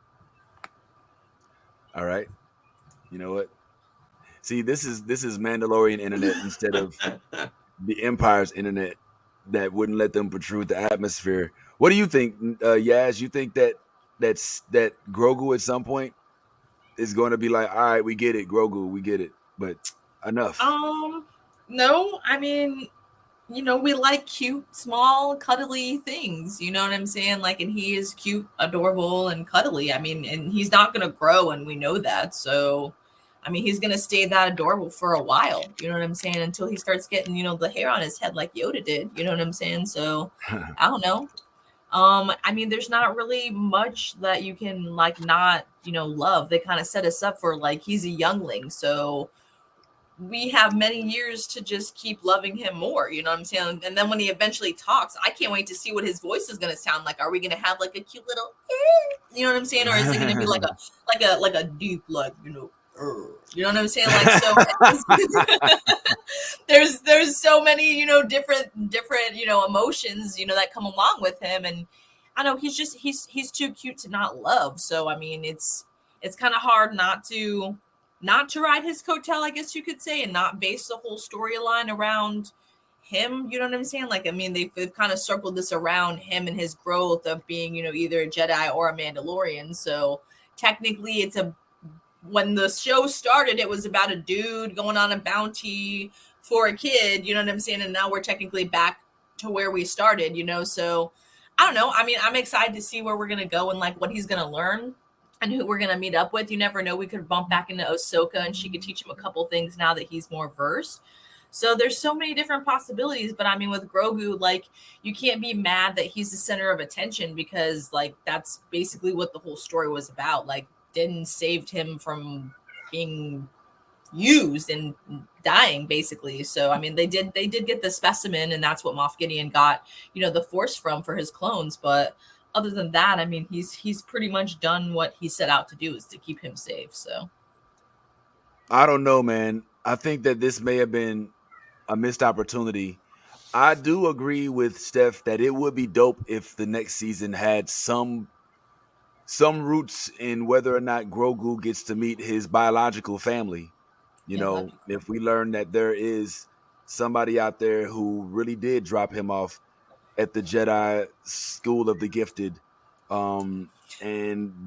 All right. You know what? See, this is Mandalorian internet instead of the Empire's internet that wouldn't let them protrude the atmosphere. What do you think, Yaz? You think that Grogu at some point is going to be like, all right, we get it, Grogu, we get it, but enough. No, I mean, we like cute, small, cuddly things. You know what I'm saying? Like, and he is cute, adorable, and cuddly. I mean, and he's not going to grow, and we know that. So, I mean, he's going to stay that adorable for a while. You know what I'm saying? Until he starts getting, the hair on his head like Yoda did. You know what I'm saying? So, I don't know. I mean, there's not really much that you can not, love. They kind of set us up for he's a youngling. So we have many years to just keep loving him more. You know what I'm saying? And then when he eventually talks, I can't wait to see what his voice is going to sound like. Are we going to have a cute little, you know what I'm saying? Or is it going to be like a deep, you know what I'm saying? So there's so many, different, emotions, that come along with him. And I know he's too cute to not love. So, I mean, it's kind of hard not to ride his coattail, I guess you could say, and not base the whole storyline around him. You know what I'm saying? I mean, they've kind of circled this around him and his growth of being, either a Jedi or a Mandalorian. So technically when the show started, it was about a dude going on a bounty for a kid, you know what I'm saying? And now we're technically back to where we started, so I don't know. I mean, I'm excited to see where we're going to go and what he's going to learn and who we're going to meet up with. You never know. We could bump back into Ahsoka and she could teach him a couple things now that he's more versed. So there's so many different possibilities. But I mean, with Grogu, you can't be mad that he's the center of attention because that's basically what the whole story was about. Din saved him from being used and dying basically. So I mean, they did get the specimen, and that's what Moff Gideon got, the Force from for his clones. But other than that, I mean, he's pretty much done what he set out to do, is to keep him safe. So I don't know, man. I think that this may have been a missed opportunity. I do agree with Steph that it would be dope if the next season had some roots in whether or not Grogu gets to meet his biological family. If we learn that there is somebody out there who really did drop him off at the Jedi School of the Gifted, and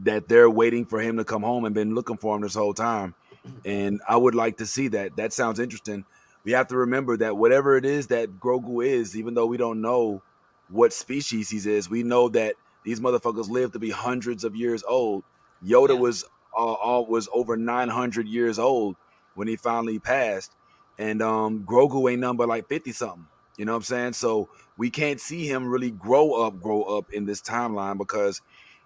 that they're waiting for him to come home and been looking for him this whole time. And I would like to see that. That sounds interesting. We have to remember that whatever it is that Grogu is, even though we don't know what species he is, we know that these motherfuckers live to be hundreds of years old. Yoda was over 900 years old when he finally passed, and Grogu ain't number 50 something. You know what I'm saying? So we can't see him really grow up in this timeline because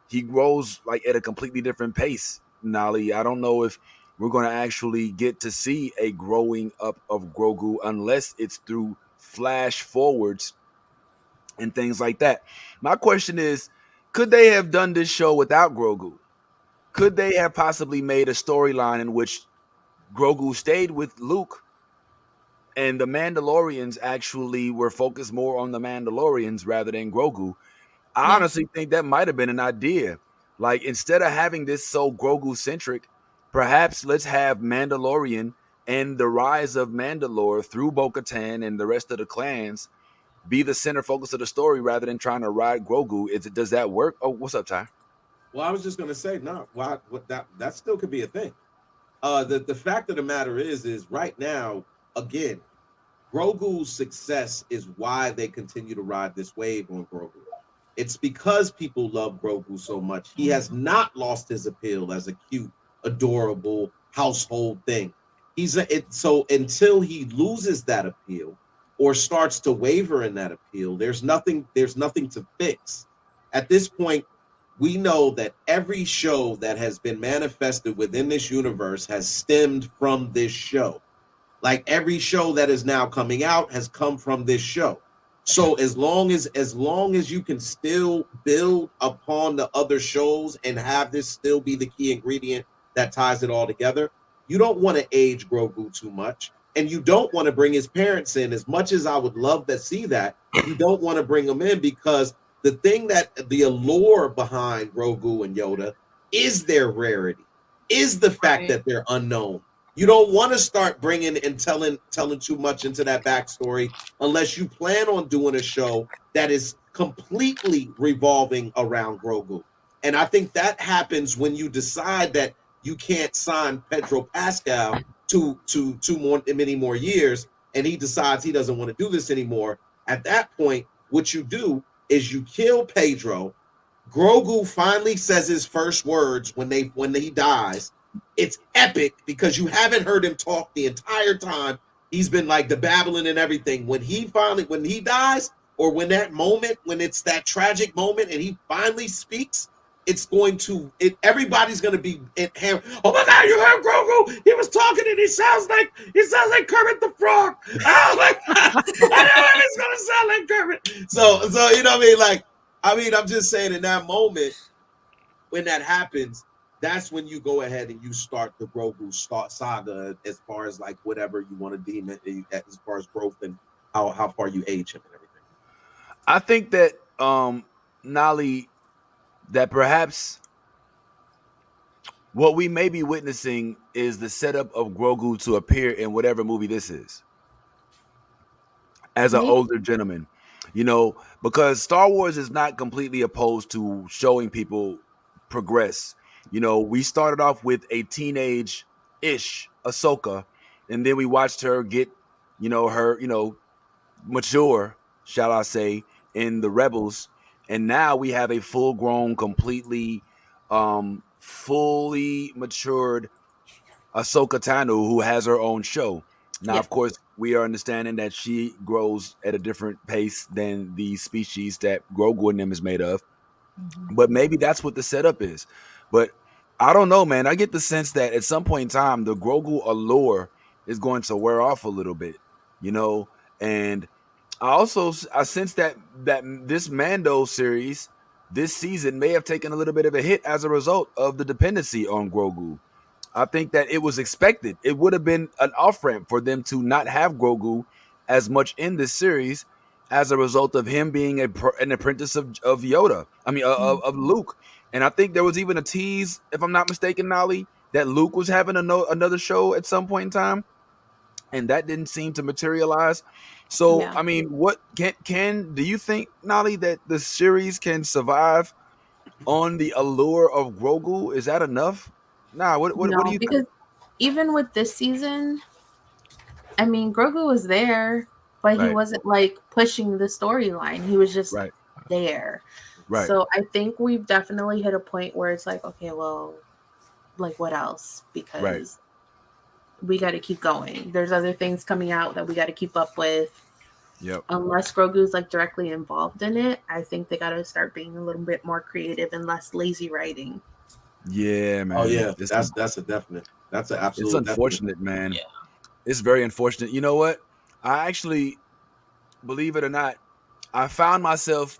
he grows at a completely different pace. Nali, I don't know if we're going to actually get to see a growing up of Grogu unless it's through flash forwards and things like that. My question is, could they have done this show without Grogu? Could they have possibly made a storyline in which Grogu stayed with Luke and the Mandalorians actually were focused more on the Mandalorians rather than Grogu? I honestly think that might have been an idea. Instead of having this so Grogu-centric, perhaps let's have Mandalorian and the rise of Mandalore through Bo-Katan and the rest of the clans be the center focus of the story rather than trying to ride Grogu. Does that work? Oh, what's up, Ty? Well, I was just gonna say, no, that still could be a thing. The fact of the matter is right now, again, Grogu's success is why they continue to ride this wave on Grogu. It's because people love Grogu so much. He has not lost his appeal as a cute, adorable household thing. So until he loses that appeal or starts to waver in that appeal, there's nothing to fix. At this point, we know that every show that has been manifested within this universe has stemmed from this show. Like every show that is now coming out has come from this show. So as long as you can still build upon the other shows and have this still be the key ingredient that ties it all together, you don't want to age Grogu too much, and you don't want to bring his parents in. As much as I would love to see that, you don't want to bring them in, because the thing that the allure behind Grogu and Yoda is their rarity, is the fact that they're unknown. You don't want to start bringing and telling too much into that backstory unless you plan on doing a show that is completely revolving around Grogu. And I think that happens when you decide that you can't sign Pedro Pascal to many more years, and he decides he doesn't want to do this anymore. At that point, what you do is you kill Pedro. Grogu finally says his first words when he dies. It's epic because you haven't heard him talk the entire time. He's been like the babbling and everything. When he dies, or when it's that tragic moment and he finally speaks, everybody's gonna be oh my God, you heard Grogu? He was talking and he sounds like Kermit the Frog. Oh my God, I know it's gonna sound like Kermit. So you know what I mean? I'm just saying, in that moment when that happens, that's when you go ahead and you start the Grogu saga, as far as like whatever you want to deem it, as far as growth and how far you age him and everything. I think that Nolly, that perhaps what we may be witnessing is the setup of Grogu to appear in whatever movie this is as an older gentleman, because Star Wars is not completely opposed to showing people progress. We started off with a teenage-ish Ahsoka, and then we watched her get, mature, shall I say, in the Rebels, and now we have a full-grown, completely, fully matured Ahsoka Tano who has her own show. Now, of course, we are understanding that she grows at a different pace than the species that Grogu and them is made of. Mm-hmm. But maybe that's what the setup is. But I don't know, man. I get the sense that at some point in time, the Grogu allure is going to wear off a little bit, and I sense that this Mando series this season may have taken a little bit of a hit as a result of the dependency on Grogu. I think that it was expected. It would have been an off-ramp for them to not have Grogu as much in this series as a result of him being an apprentice of Yoda. I mean, of Luke. And I think there was even a tease, if I'm not mistaken, Nolly, that Luke was having another show at some point in time, and that didn't seem to materialize. So, I mean, what do you think, Nolly, that the series can survive on the allure of Grogu? Is that enough? Nah, what do you because think? Even with this season, I mean, Grogu was there, but he wasn't like pushing the storyline. He was just there. Right. So I think we've definitely hit a point where it's like, okay, well, like what else? Because we got to keep going. There's other things coming out that we got to keep up with. Yep. Unless Grogu's like directly involved in it, I think they got to start being a little bit more creative and less lazy writing. Yeah, man. Oh yeah, that's a definite. That's an absolute. It's unfortunate, man. Yeah. It's very unfortunate. You know what? I actually, believe it or not, I found myself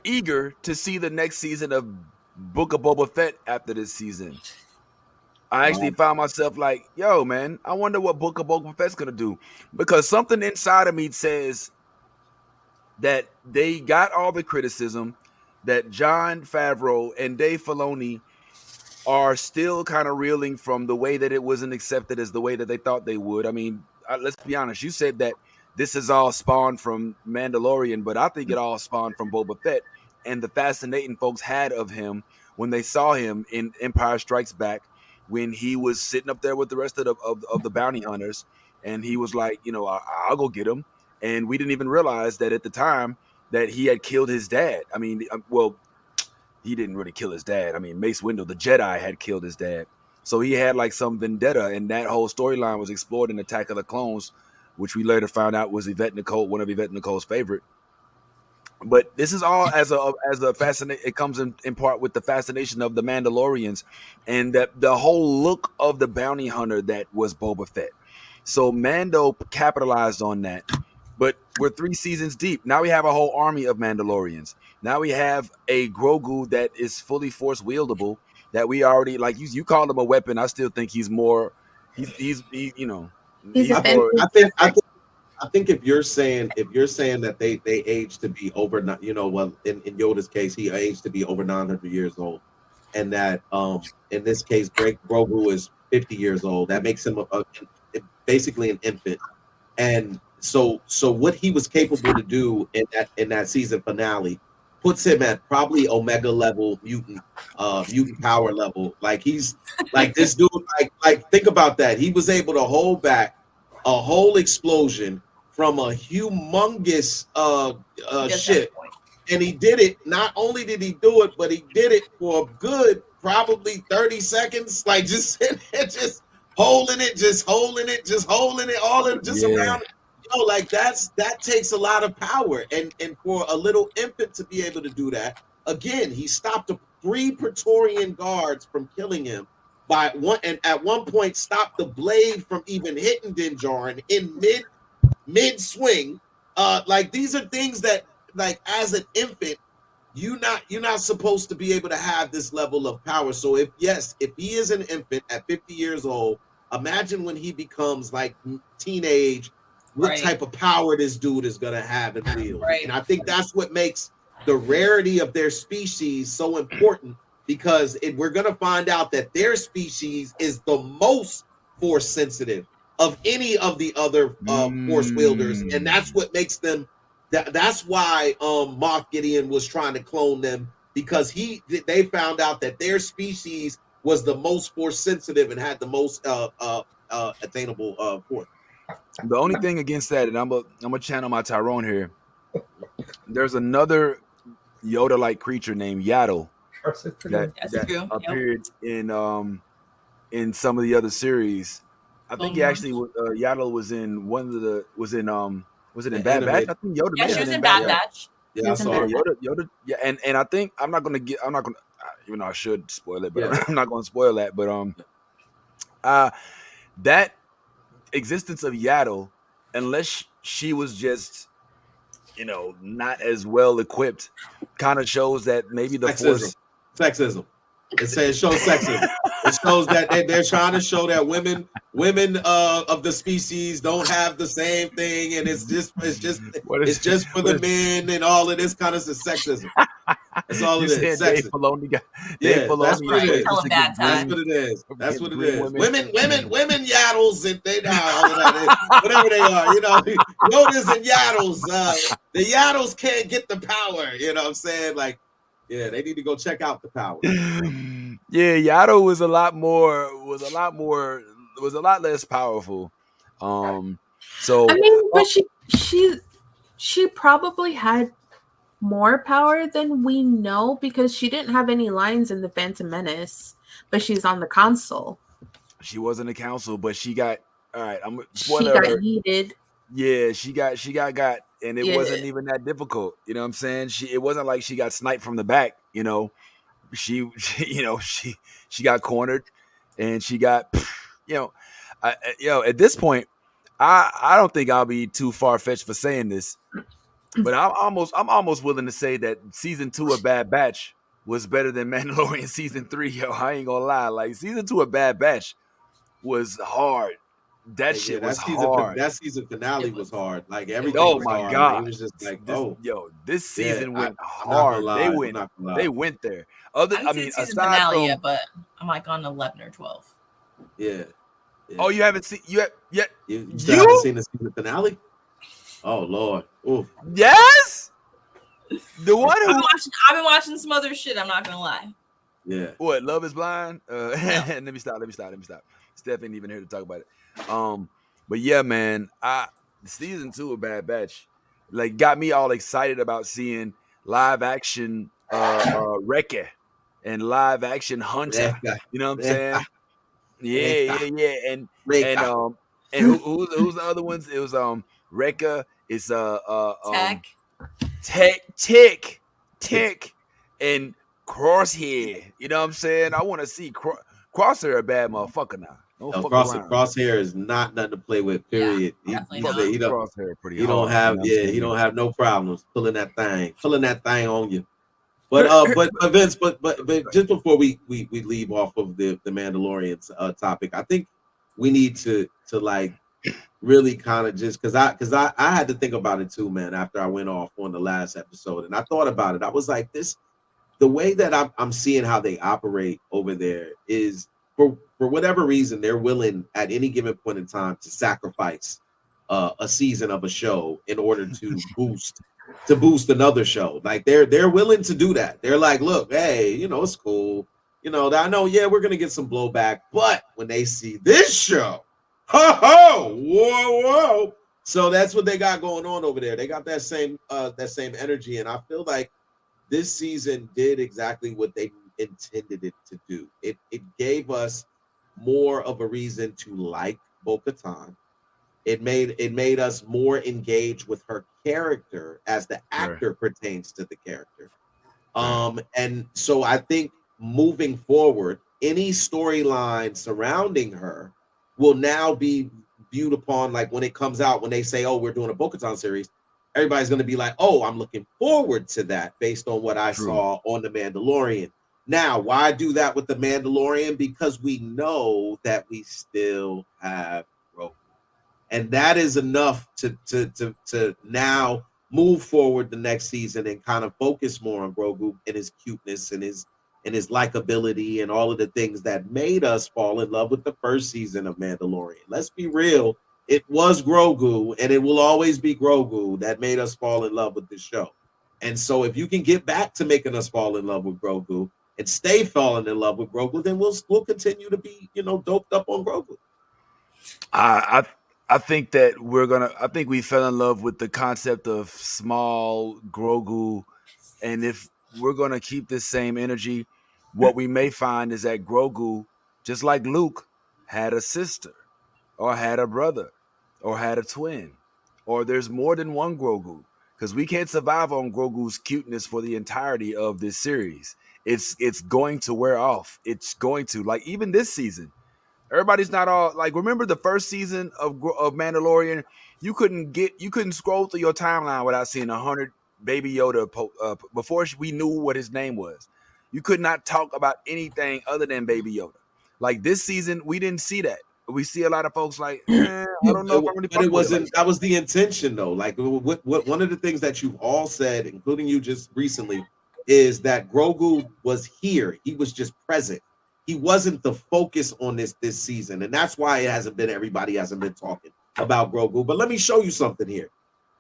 eager to see the next season of Book of Boba Fett after this season. I actually found myself like, yo, man, I wonder what Book of Boba Fett's gonna do, because something inside of me says that they got all the criticism, that Jon Favreau and Dave Filoni are still kind of reeling from the way that it wasn't accepted as the way that they thought they would. I mean, let's be honest. You said that this is all spawned from Mandalorian, but I think it all spawned from Boba Fett and the fascinating folks had of him when they saw him in Empire Strikes Back, when he was sitting up there with the rest of the bounty hunters, and he was like, I'll go get him. And we didn't even realize that at the time that he had killed his dad. I mean, well, he didn't really kill his dad. I mean, Mace Windu, the Jedi, had killed his dad. So he had like some vendetta, and that whole storyline was explored in Attack of the Clones, which we later found out was one of Yvette Nicole's favorite. But this is all as a fascination. It comes in part with the fascination of the Mandalorians, and that the whole look of the bounty hunter that was Boba Fett. So Mando capitalized on that. But we're 3 seasons deep. Now we have a whole army of Mandalorians. Now we have a Grogu that is fully force wieldable. That we already like. You called him a weapon. I still think he's more. He's you know. He's a more, I think if you're saying that they age to be over, you know, well, in Yoda's case, he aged to be over 900 years old, and that in this case, Grogu is 50 years old. That makes him basically an infant, and so what he was capable to do in that season finale puts him at probably Omega level mutant power level. Like he's like this dude. Like think about that. He was able to hold back a whole explosion from a humongous ship, and he did it. Not only did he do it, but he did it for a good probably 30 seconds, like just sitting there, just holding it all in just around. You know, like that takes a lot of power, and for a little infant to be able to do that, again, he stopped 3 Praetorian guards from killing him by one, and at one point stopped the blade from even hitting Din Djarin in mid swing. Like these are things that, like, as an infant, you're not supposed to be able to have this level of power. So if he is an infant at 50 years old, imagine when he becomes like teenage, what type of power this dude is gonna have and wield. And I think that's what makes the rarity of their species so important, because we're gonna find out that their species is the most force sensitive of any of the other force wielders, and that's what makes them. That's why Moff Gideon was trying to clone them, because they found out that their species was the most force sensitive and had the most attainable force. The only thing against that, and I'm gonna channel my Tyrone here. There's another Yoda-like creature named Yaddle that appeared in some of the other series. I think he actually Yaddle was in was it in Bad Batch? I think Yoda. Yeah, she was in Bad Batch. Yeah, I saw Yoda. Yeah, and I think I'm not gonna even though I should spoil it, but I'm not gonna spoil that. But that existence of Yaddle, unless she was just, not as well equipped, kind of shows that maybe the sexism. It shows sexism. It shows that they're trying to show that women of the species don't have the same thing, and it's just for the men and all of this kind of sexism. That's all it is. Dave Filoni that's what it is. That's what it is. Women yaddles, and they all of that, whatever they are. Yodas and yaddles. The yaddles can't get the power. You know what I'm saying? Like, yeah, they need to go check out the power. Yeah, Yaddle was a lot less powerful. So I mean, but she probably had more power than we know, because she didn't have any lines in the Phantom Menace, but she's on the console. She was in the council, but she got she got yeeted. Yeah, she got, and it wasn't even that difficult. You know what I'm saying? It wasn't like she got sniped from the back. She got cornered, and she got, at this point, I don't think I'll be too far fetched for saying this, but I'm almost willing to say that season 2 of Bad Batch was better than Mandalorian season 3. Yo, I ain't gonna lie. Like, season 2 of Bad Batch was hard. That shit was hard. That season finale was hard. Like, everything. Oh was my hard. god! Like, it was just like, this season went hard. They went there. I didn't see the season finale yet, but I'm like on 11 or 12. Yeah. Oh, you haven't seen yet? You haven't seen the season finale? Oh Lord! Ooh. Yes. The one who I've been watching some other shit. I'm not gonna lie. Yeah. What? Love Is Blind? Let me stop. Steph ain't even here to talk about it. But yeah, man, season 2 of Bad Batch, like, got me all excited about seeing live action Wrecker and live action Hunter. You know what I'm saying? Yeah. And who's the other ones? It was Wrecker. It's Tick, and Crosshair. You know what I'm saying? I want to see Crosshair a bad motherfucker now. No fuck around. Crosshair is not nothing to play with. Period. Yeah, he don't have he don't have no problems pulling that thing on you. But Vince, but just before we leave off of the Mandalorian topic, I think we need to like really kind of just because I had to think about it too, man, after I went off on the last episode, and I thought about it. I was like, the way that I'm seeing how they operate over there is for whatever reason they're willing at any given point in time to sacrifice a season of a show in order to boost another show. Like they're willing to do that. They're like, look, hey, it's cool. I know, yeah, we're gonna get some blowback, but when they see this show, whoa. So that's what they got going on over there. They got that same energy, and I feel like this season did exactly what they intended it to do. It gave us more of a reason to like Bo-Katan. It made us more engaged with her character as the actor pertains to the character. And so I think moving forward, any storyline surrounding her will now be viewed upon, like when it comes out, when they say, oh, we're doing a Bo-Katan series, everybody's going to be like, oh, I'm looking forward to that based on what I saw on The Mandalorian. Now, why do that with The Mandalorian? Because we know that we still have Grogu. And that is enough to now move forward the next season and kind of focus more on Grogu and his cuteness and his likability and all of the things that made us fall in love with the first season of Mandalorian. Let's be real. It was Grogu, and it will always be Grogu that made us fall in love with this show. And so if you can get back to making us fall in love with Grogu and stay falling in love with Grogu, then we'll continue to be, doped up on Grogu. I think we fell in love with the concept of small Grogu. And if we're going to keep this same energy, what we may find is that Grogu, just like Luke, had a sister or had a brother or had a twin, or there's more than one Grogu, because we can't survive on Grogu's cuteness for the entirety of this series. It's going to wear off. It's going to, like, even this season, everybody's not all like, remember the first season of Mandalorian, you couldn't scroll through your timeline without seeing 100 Baby Yoda before we knew what his name was. You could not talk about anything other than Baby Yoda. Like this season, we didn't see that. We see a lot of folks like, I don't know if I'm really. But it wasn't. That was the intention, though. Like what one of the things that you've all said, including you just recently, is that Grogu was here. He was just present. He wasn't the focus on this season, and that's why everybody hasn't been talking about Grogu. But let me show you something here.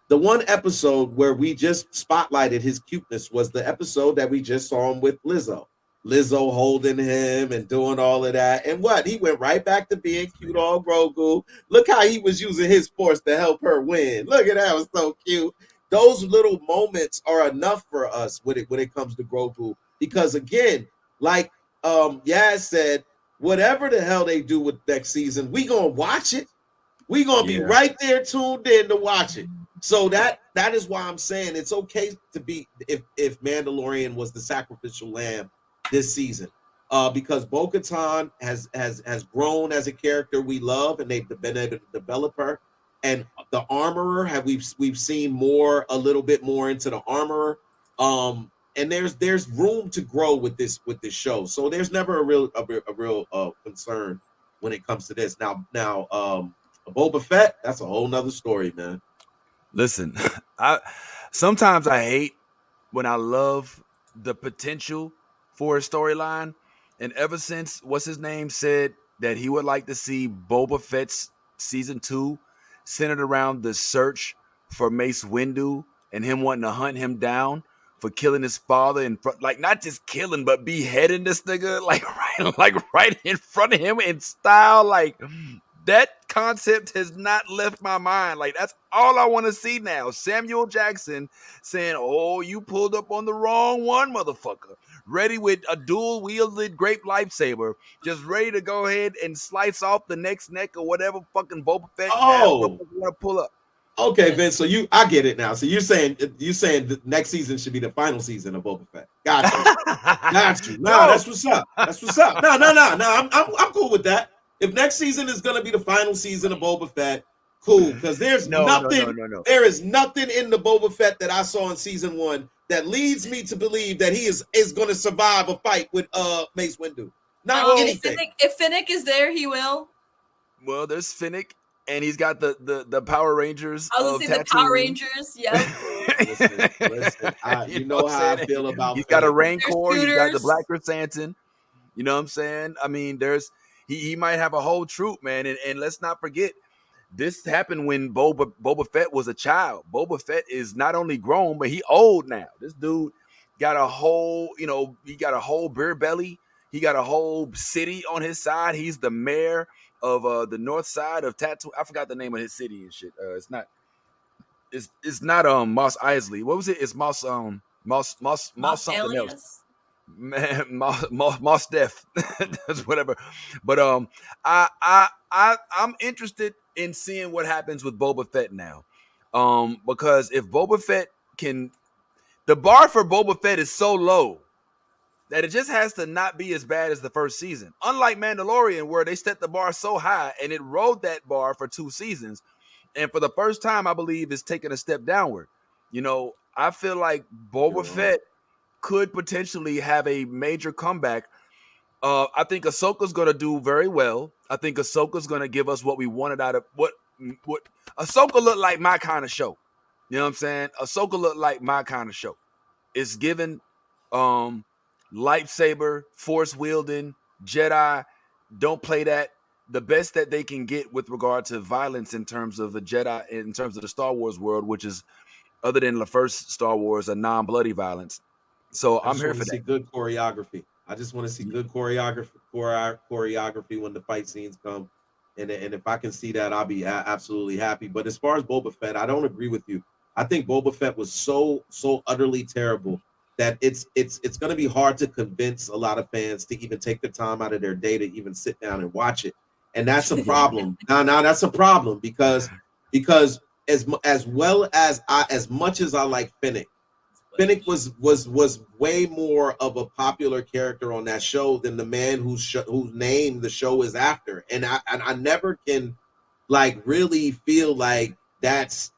The one episode where we just spotlighted his cuteness was the episode that we just saw him with Lizzo. Lizzo holding him and doing all of that. And what? He went right back to being cute on Grogu. Look how he was using his force to help her win. Look at that. It was so cute. Those little moments are enough for us when it comes to Grogu. Because again, like Yaz said, whatever the hell they do with next season, we gonna watch it. We gonna be right there tuned in to watch it. So that is why I'm saying it's okay to be if Mandalorian was the sacrificial lamb this season, because Bo-Katan has grown as a character we love, and they've been able to develop her. And the Armorer, we've seen a little bit more into the Armorer. And there's room to grow with this show. So there's never a real concern when it comes to this. Now Boba Fett, that's a whole nother story, man. Listen, sometimes I hate when I love the potential for a storyline, and ever since what's his name said that he would like to see Boba Fett's season 2 centered around the search for Mace Windu and him wanting to hunt him down for killing his father in front, like not just killing but beheading this nigga right in front of him in style, like that concept has not left my mind. Like, that's all I want to see now. Samuel Jackson saying, oh, you pulled up on the wrong one, motherfucker. Ready with a dual-wielded grape lightsaber, just ready to go ahead and slice off the next neck or whatever fucking Boba Fett want to pull up. Okay, Vince. So I get it now. So you're saying the next season should be the final season of Boba Fett. Got you. Got you. No, that's what's up. That's what's up. No. I'm cool with that. If next season is gonna be the final season of Boba Fett, cool. Because there's nothing. No. There is nothing in the Boba Fett that I saw in season 1 that leads me to believe that he is going to survive a fight with Mace Windu. Not anything. If Finnick is there, he will. Well, there's Finnick, and he's got the Power Rangers. I was going to say the Power Rangers. Yeah. listen. You know how I feel about. He's got a Rancor. He's got the Black Chrysanthemum. You know what I'm saying? I mean, he might have a whole troop, man. And let's not forget, this happened when Boba Fett was a child. Boba Fett is not only grown, but he old now. This dude got a whole, he got a whole beer belly. He got a whole city on his side. He's the mayor of the north side of Tatooine. I forgot the name of his city and shit. It's not Mos Eisley. What was it? It's Mos something Alias. else. Man, Mos Def. Whatever. But I'm interested in seeing what happens with Boba Fett now. Because if Boba Fett the bar for Boba Fett is so low that it just has to not be as bad as the first season. Unlike Mandalorian, where they set the bar so high and it rode that bar for 2 seasons. And for the first time, I believe it's taking a step downward. I feel like Boba Fett could potentially have a major comeback. I think Ahsoka's going to do very well. I think Ahsoka's going to give us what we wanted out of what Ahsoka looked like my kind of show. You know what I'm saying? Ahsoka looked like my kind of show. It's given lightsaber, force wielding, Jedi. Don't play that. The best that they can get with regard to violence in terms of the Jedi, in terms of the Star Wars world, which is, other than the first Star Wars, a non-bloody violence. So I'm here for that. Good choreography. I just want to see good choreography when the fight scenes come, and if I can see that, I'll be absolutely happy. But as far as Boba Fett, I don't agree with you. I think Boba Fett was so utterly terrible that it's going to be hard to convince a lot of fans to even take the time out of their day to even sit down and watch it, and that's a problem. Now that's a problem because as much as I like Finnick was way more of a popular character on that show than the man whose name the show is after, and I never can really feel like that's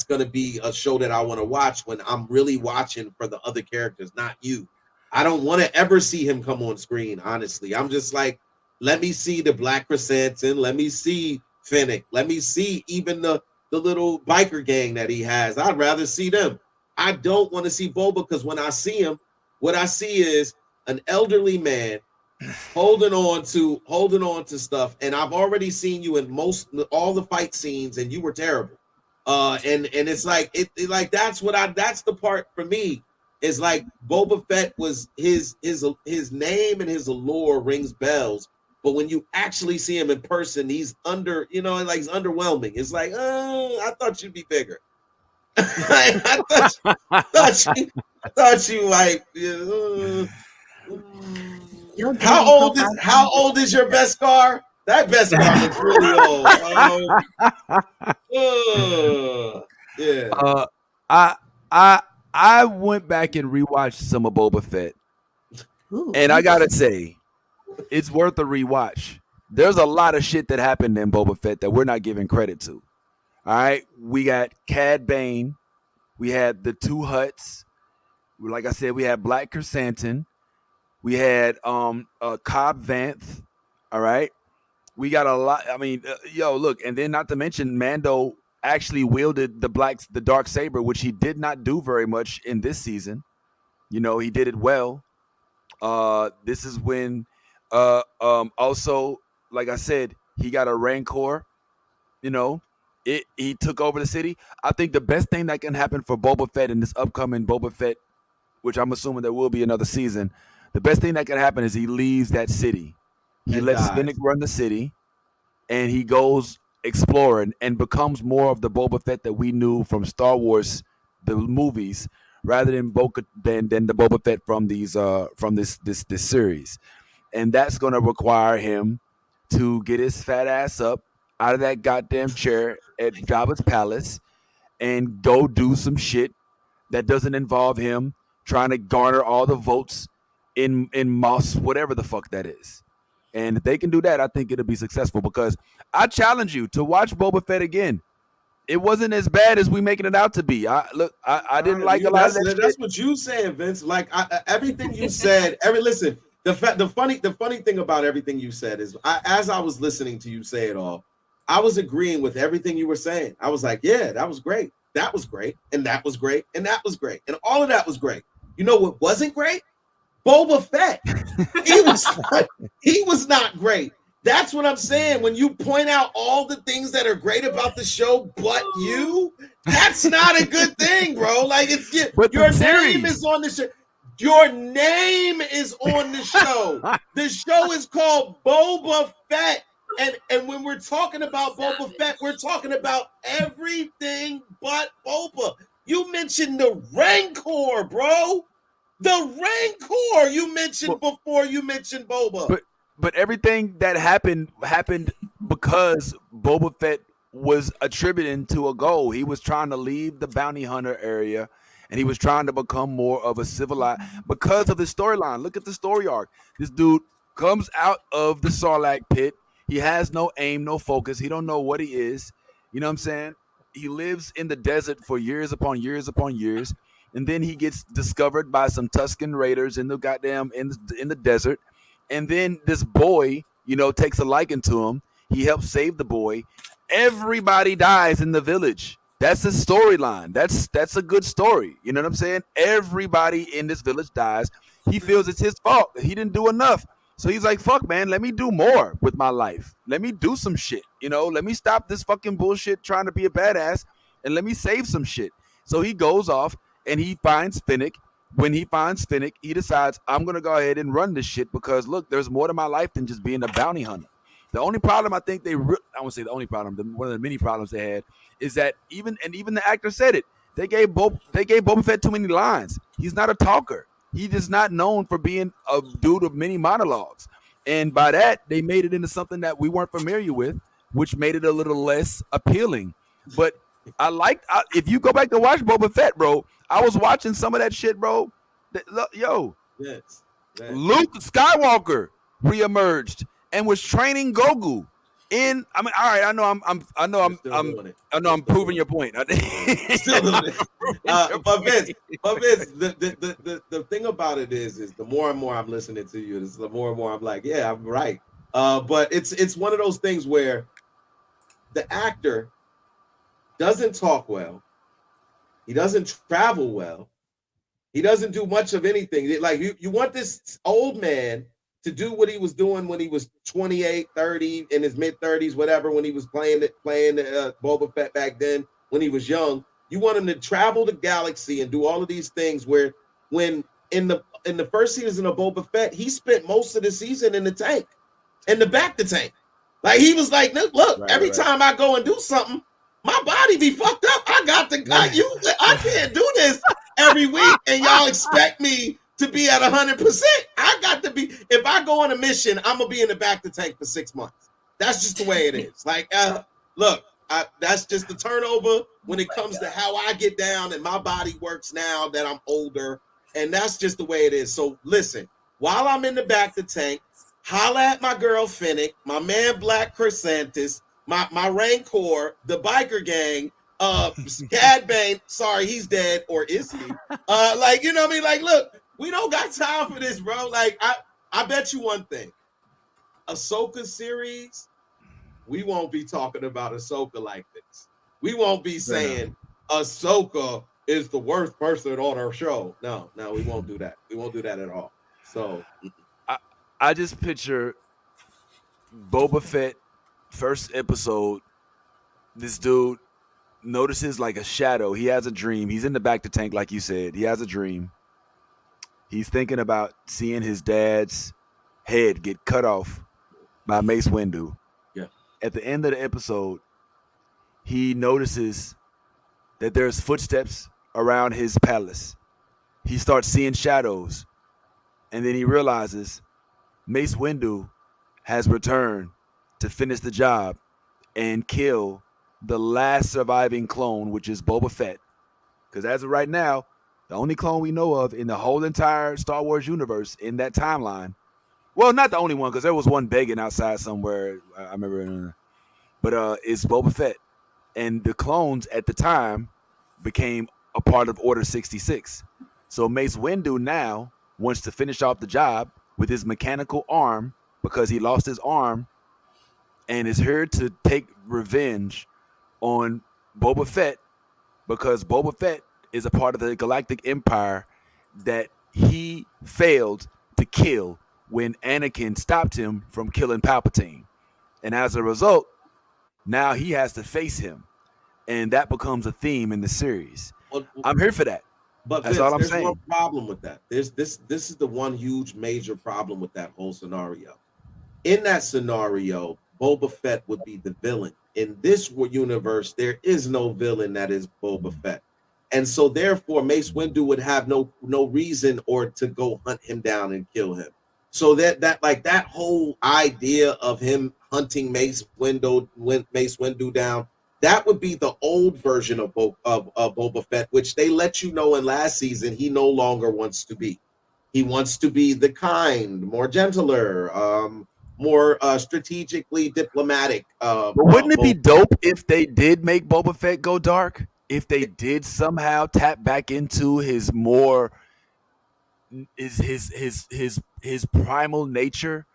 going to be a show that I want to watch when I'm really watching for the other characters, not you. I don't want to ever see him come on screen, honestly. I'm just like, let me see the Black Chrysanthemum, let me see Finnick, let me see even the little biker gang that he has. I'd rather see them. I don't want to see Boba, because when I see him, what I see is an elderly man holding on to stuff. And I've already seen you in all the fight scenes, and you were terrible. And it's like that's the part for me is like Boba Fett was his name and his allure rings bells, but when you actually see him in person, he's he's underwhelming. It's like, I thought you'd be bigger. I thought you like. How old is your Beskar? That Beskar looks really old. Yeah. I went back and rewatched some of Boba Fett, and I gotta say, it's worth a rewatch. There's a lot of shit that happened in Boba Fett that we're not giving credit to. All right, we got Cad Bane, we had the 2 Hutts, like I said, we had Black Chrysanthemum, we had Cobb Vanth. All right, we got a lot. I mean, look, and then not to mention Mando actually wielded the dark saber, which he did not do very much in this season. He did it well. This is when also, like I said, he got a Rancor. He took over the city. I think the best thing that can happen for Boba Fett in this upcoming Boba Fett, which I'm assuming there will be another season, the best thing that can happen is he leaves that city. He lets Finnick run the city, and he goes exploring and becomes more of the Boba Fett that we knew from Star Wars, the movies, rather than the Boba Fett from these from this series. And that's going to require him to get his fat ass up out of that goddamn chair at Jabba's palace and go do some shit that doesn't involve him trying to garner all the votes in Moss, whatever the fuck that is. And if they can do that, I think it'll be successful, because I challenge you to watch Boba Fett again. It wasn't as bad as we making it out to be. I didn't like a lot of that shit. That's what you saying, Vince. Like everything you said. Listen. The funny thing about everything you said is, as I was listening to you say it all, I was agreeing with everything you were saying. I was like, yeah, that was great. That was great, and that was great, and that was great, and all of that was great. You know what wasn't great? Boba Fett. He was not great. That's what I'm saying. When you point out all the things that are great about the show, but you, that's not a good thing, bro. Like, it's your name is on the show. Your name is on the show. The show is called Boba Fett. And when we're talking about Boba Fett, we're talking about everything but Boba. You mentioned the Rancor, bro. The Rancor you mentioned before you mentioned Boba. But everything that happened because Boba Fett was attributing to a goal. He was trying to leave the bounty hunter area, and he was trying to become more of a civilized, because of the storyline. Look at the story arc. This dude comes out of the Sarlacc pit. He has no aim, no focus. He don't know what he is. You know what I'm saying? He lives in the desert for years upon years upon years, and then he gets discovered by some Tusken Raiders in the goddamn in the desert. And then this boy, takes a liking to him. He helps save the boy. Everybody dies in the village. That's the storyline. That's a good story. You know what I'm saying? Everybody in this village dies. He feels it's his fault. He didn't do enough. So he's like, fuck, man, let me do more with my life. Let me do some shit. Let me stop this fucking bullshit trying to be a badass, and let me save some shit. So he goes off and he finds Finnick. When he finds Finnick, he decides, I'm going to go ahead and run this shit, because, look, there's more to my life than just being a bounty hunter. The only problem I think I won't say the only problem, one of the many problems they had is that even the actor said it, they gave Boba Fett too many lines. He's not a talker. He is not known for being a dude of many monologues. And by that, they made it into something that we weren't familiar with, which made it a little less appealing. But if you go back to watch Boba Fett, bro, I was watching some of that shit, bro. Yes. Luke Skywalker reemerged and was training Grogu. All right, I know I'm proving your point. Still doing it. But Vince, the thing about it is the more and more I'm listening to you, the more and more I'm like, yeah, I'm right. But it's one of those things where the actor doesn't talk well. He doesn't travel well. He doesn't do much of anything. Like you want this old man to do what he was doing when he was 28, 30, in his mid 30s, whatever, when he was playing Boba Fett back then, when he was young. You want him to travel the galaxy and do all of these things, where when in the first season of Boba Fett, he spent most of the season in the tank, in the back the tank. Like, he was like, look, every time I go and do something, my body be fucked up. I can't do this every week, and y'all expect me to be at 100%. I got to be. If I go on a mission, I'm gonna be in the back of the tank for 6 months. That's just the way it is. Like, look, that's just the turnover when it comes to how I get down and my body works now that I'm older, and that's just the way it is. So listen, while I'm in the back of the tank, holla at my girl Finnick, my man Black Chrysanthus, my Rancor, the biker gang, Cad Bane. Sorry, he's dead, or is he? Like, you know what I mean? Like, look. We don't got time for this, bro. Like, I bet you one thing. Ahsoka series, we won't be talking about Ahsoka like this. We won't be saying Ahsoka is the worst person on our show. No, we won't do that. We won't do that at all. So I just picture Boba Fett, first episode. This dude notices like a shadow. He has a dream. He's in the back of the tank, like you said. He has a dream. He's thinking about seeing his dad's head get cut off by Mace Windu. Yeah. At the end of the episode, he notices that there's footsteps around his palace. He starts seeing shadows, and then he realizes Mace Windu has returned to finish the job and kill the last surviving clone, which is Boba Fett. Because as of right now, the only clone we know of in the whole entire Star Wars universe in that timeline. Well, not the only one, because there was one begging outside somewhere. I remember, but it's Boba Fett, and the clones at the time became a part of Order 66. So Mace Windu now wants to finish off the job with his mechanical arm because he lost his arm, and is here to take revenge on Boba Fett because Boba Fett is a part of the Galactic Empire that he failed to kill when Anakin stopped him from killing Palpatine. And as a result, now he has to face him. And that becomes a theme in the series. I'm here for that. But that's Vince, all I'm there's saying. one problem with that. This is the one huge major problem with that whole scenario. In that scenario, Boba Fett would be the villain. In this universe, there is no villain that is Boba Fett. And so therefore Mace Windu would have no reason or to go hunt him down and kill him. So that whole idea of him hunting Mace Windu down, that would be the old version of Boba Fett, which they let you know in last season he no longer wants to be. He wants to be the kind, more gentler, more strategically diplomatic. But wouldn't it be dope if they did make Boba Fett go dark? If they did somehow tap back into his more his primal nature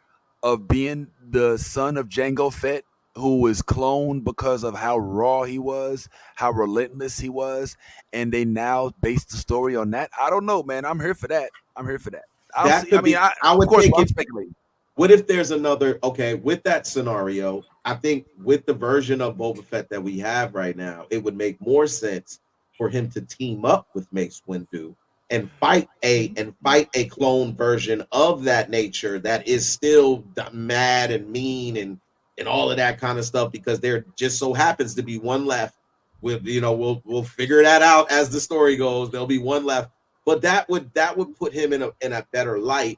of being the son of Jango Fett, who was cloned because of how raw he was, how relentless he was, and they now base the story on that. I don't know, man. I'm here for that. I would take it. What if there's another? Okay, with that scenario, I think with the version of Boba Fett that we have right now, it would make more sense for him to team up with Mace Windu and fight a clone version of that nature that is still mad and mean and all of that kind of stuff, because there just so happens to be one left. With we'll figure that out as the story goes. There'll be one left, but that would put him in a better light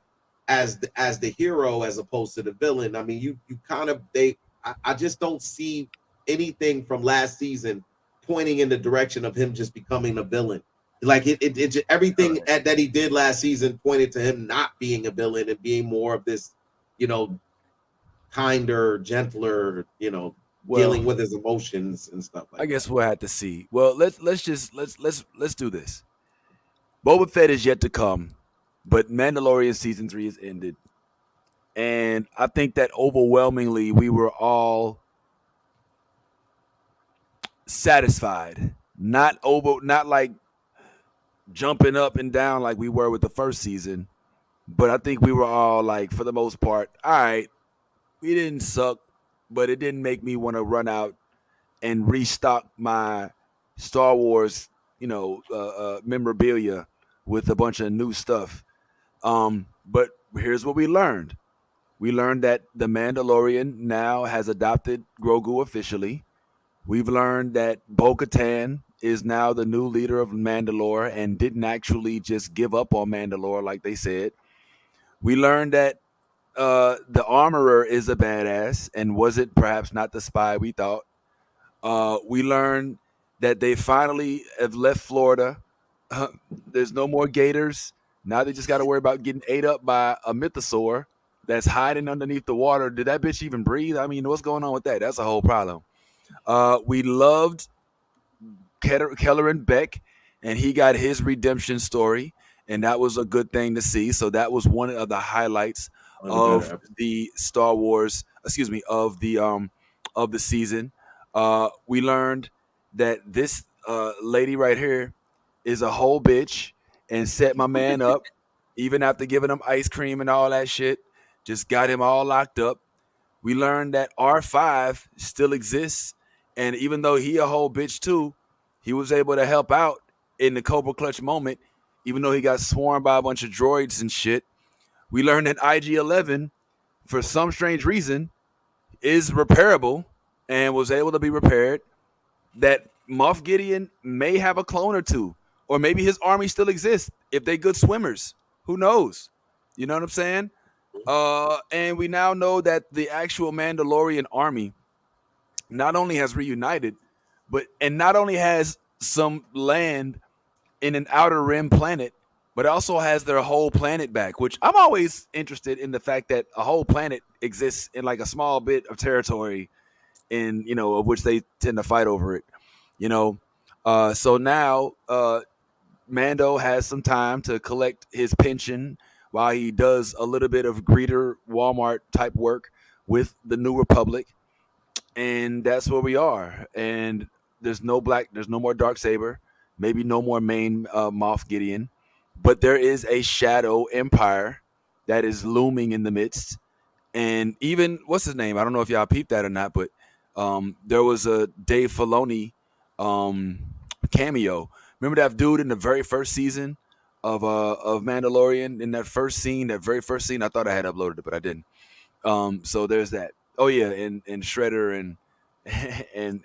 as the hero as opposed to the villain. I mean, you kind of I just don't see anything from last season pointing in the direction of him just becoming a villain. Like it everything that he did last season pointed to him not being a villain and being more of this, kinder, gentler, dealing with his emotions and stuff like that. I guess we'll have to see. Well, let's do this. Boba Fett is yet to come, but Mandalorian season 3 is ended. And I think that overwhelmingly we were all satisfied. Not like jumping up and down like we were with the first season, but I think we were all like, for the most part, all right, we didn't suck, but it didn't make me want to run out and restock my Star Wars, memorabilia with a bunch of new stuff. But here's what we learned. We learned that the Mandalorian now has adopted Grogu officially. We've learned that Bo-Katan is now the new leader of Mandalore and didn't actually just give up on Mandalore like they said. We learned that the armorer is a badass and wasn't perhaps not the spy we thought. We learned that they finally have left Florida. There's no more gators. Now they just got to worry about getting ate up by a mythosaur that's hiding underneath the water. Did that bitch even breathe? I mean, what's going on with that? That's a whole problem. We loved Kelleran Beck, and he got his redemption story, and that was a good thing to see. So that was one of the highlights of the Star Wars, of the season. We learned that this lady right here is a whole bitch and set my man up, even after giving him ice cream and all that shit. Just got him all locked up. We learned that R5 still exists, and even though he a whole bitch too, he was able to help out in the Cobra Clutch moment, even though he got swarmed by a bunch of droids and shit. We learned that IG-11, for some strange reason, is repairable and was able to be repaired. That Moff Gideon may have a clone or two, or maybe his army still exists if they good swimmers. Who knows? You know what I'm saying? And we now know that the actual Mandalorian army not only has reunited, and not only has some land in an outer rim planet, but also has their whole planet back, which I'm always interested in the fact that a whole planet exists in like a small bit of territory in, of which they tend to fight over it, you know. So now Mando has some time to collect his pension while he does a little bit of greeter Walmart type work with the New Republic, and that's where we are. And there's no more dark saber, maybe no more main Moff Gideon, but there is a shadow empire that is looming in the midst. And even what's his name? I don't know if y'all peeped that or not, but there was a Dave Filoni um, cameo. Remember that dude in the very first season of Mandalorian? In that very first scene, I thought I had uploaded it, but I didn't. So there's that. Oh yeah, and Shredder and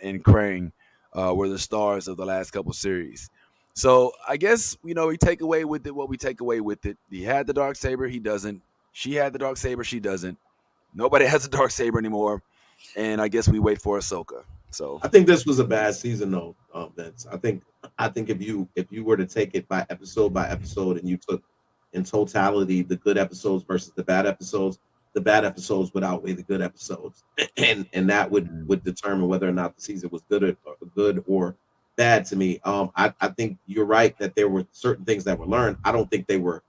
and Krang were the stars of the last couple series. So I guess we take away with it what we take away with it. He had the dark saber, he doesn't. She had the dark saber, she doesn't. Nobody has a dark saber anymore, and I guess we wait for Ahsoka. So I think this was a bad season, though, Vince. I think if you were to take it by episode, and you took in totality the good episodes versus the bad episodes would outweigh the good episodes, and that would determine whether or not the season was good or bad to me. I think you're right that there were certain things that were learned. I don't think they were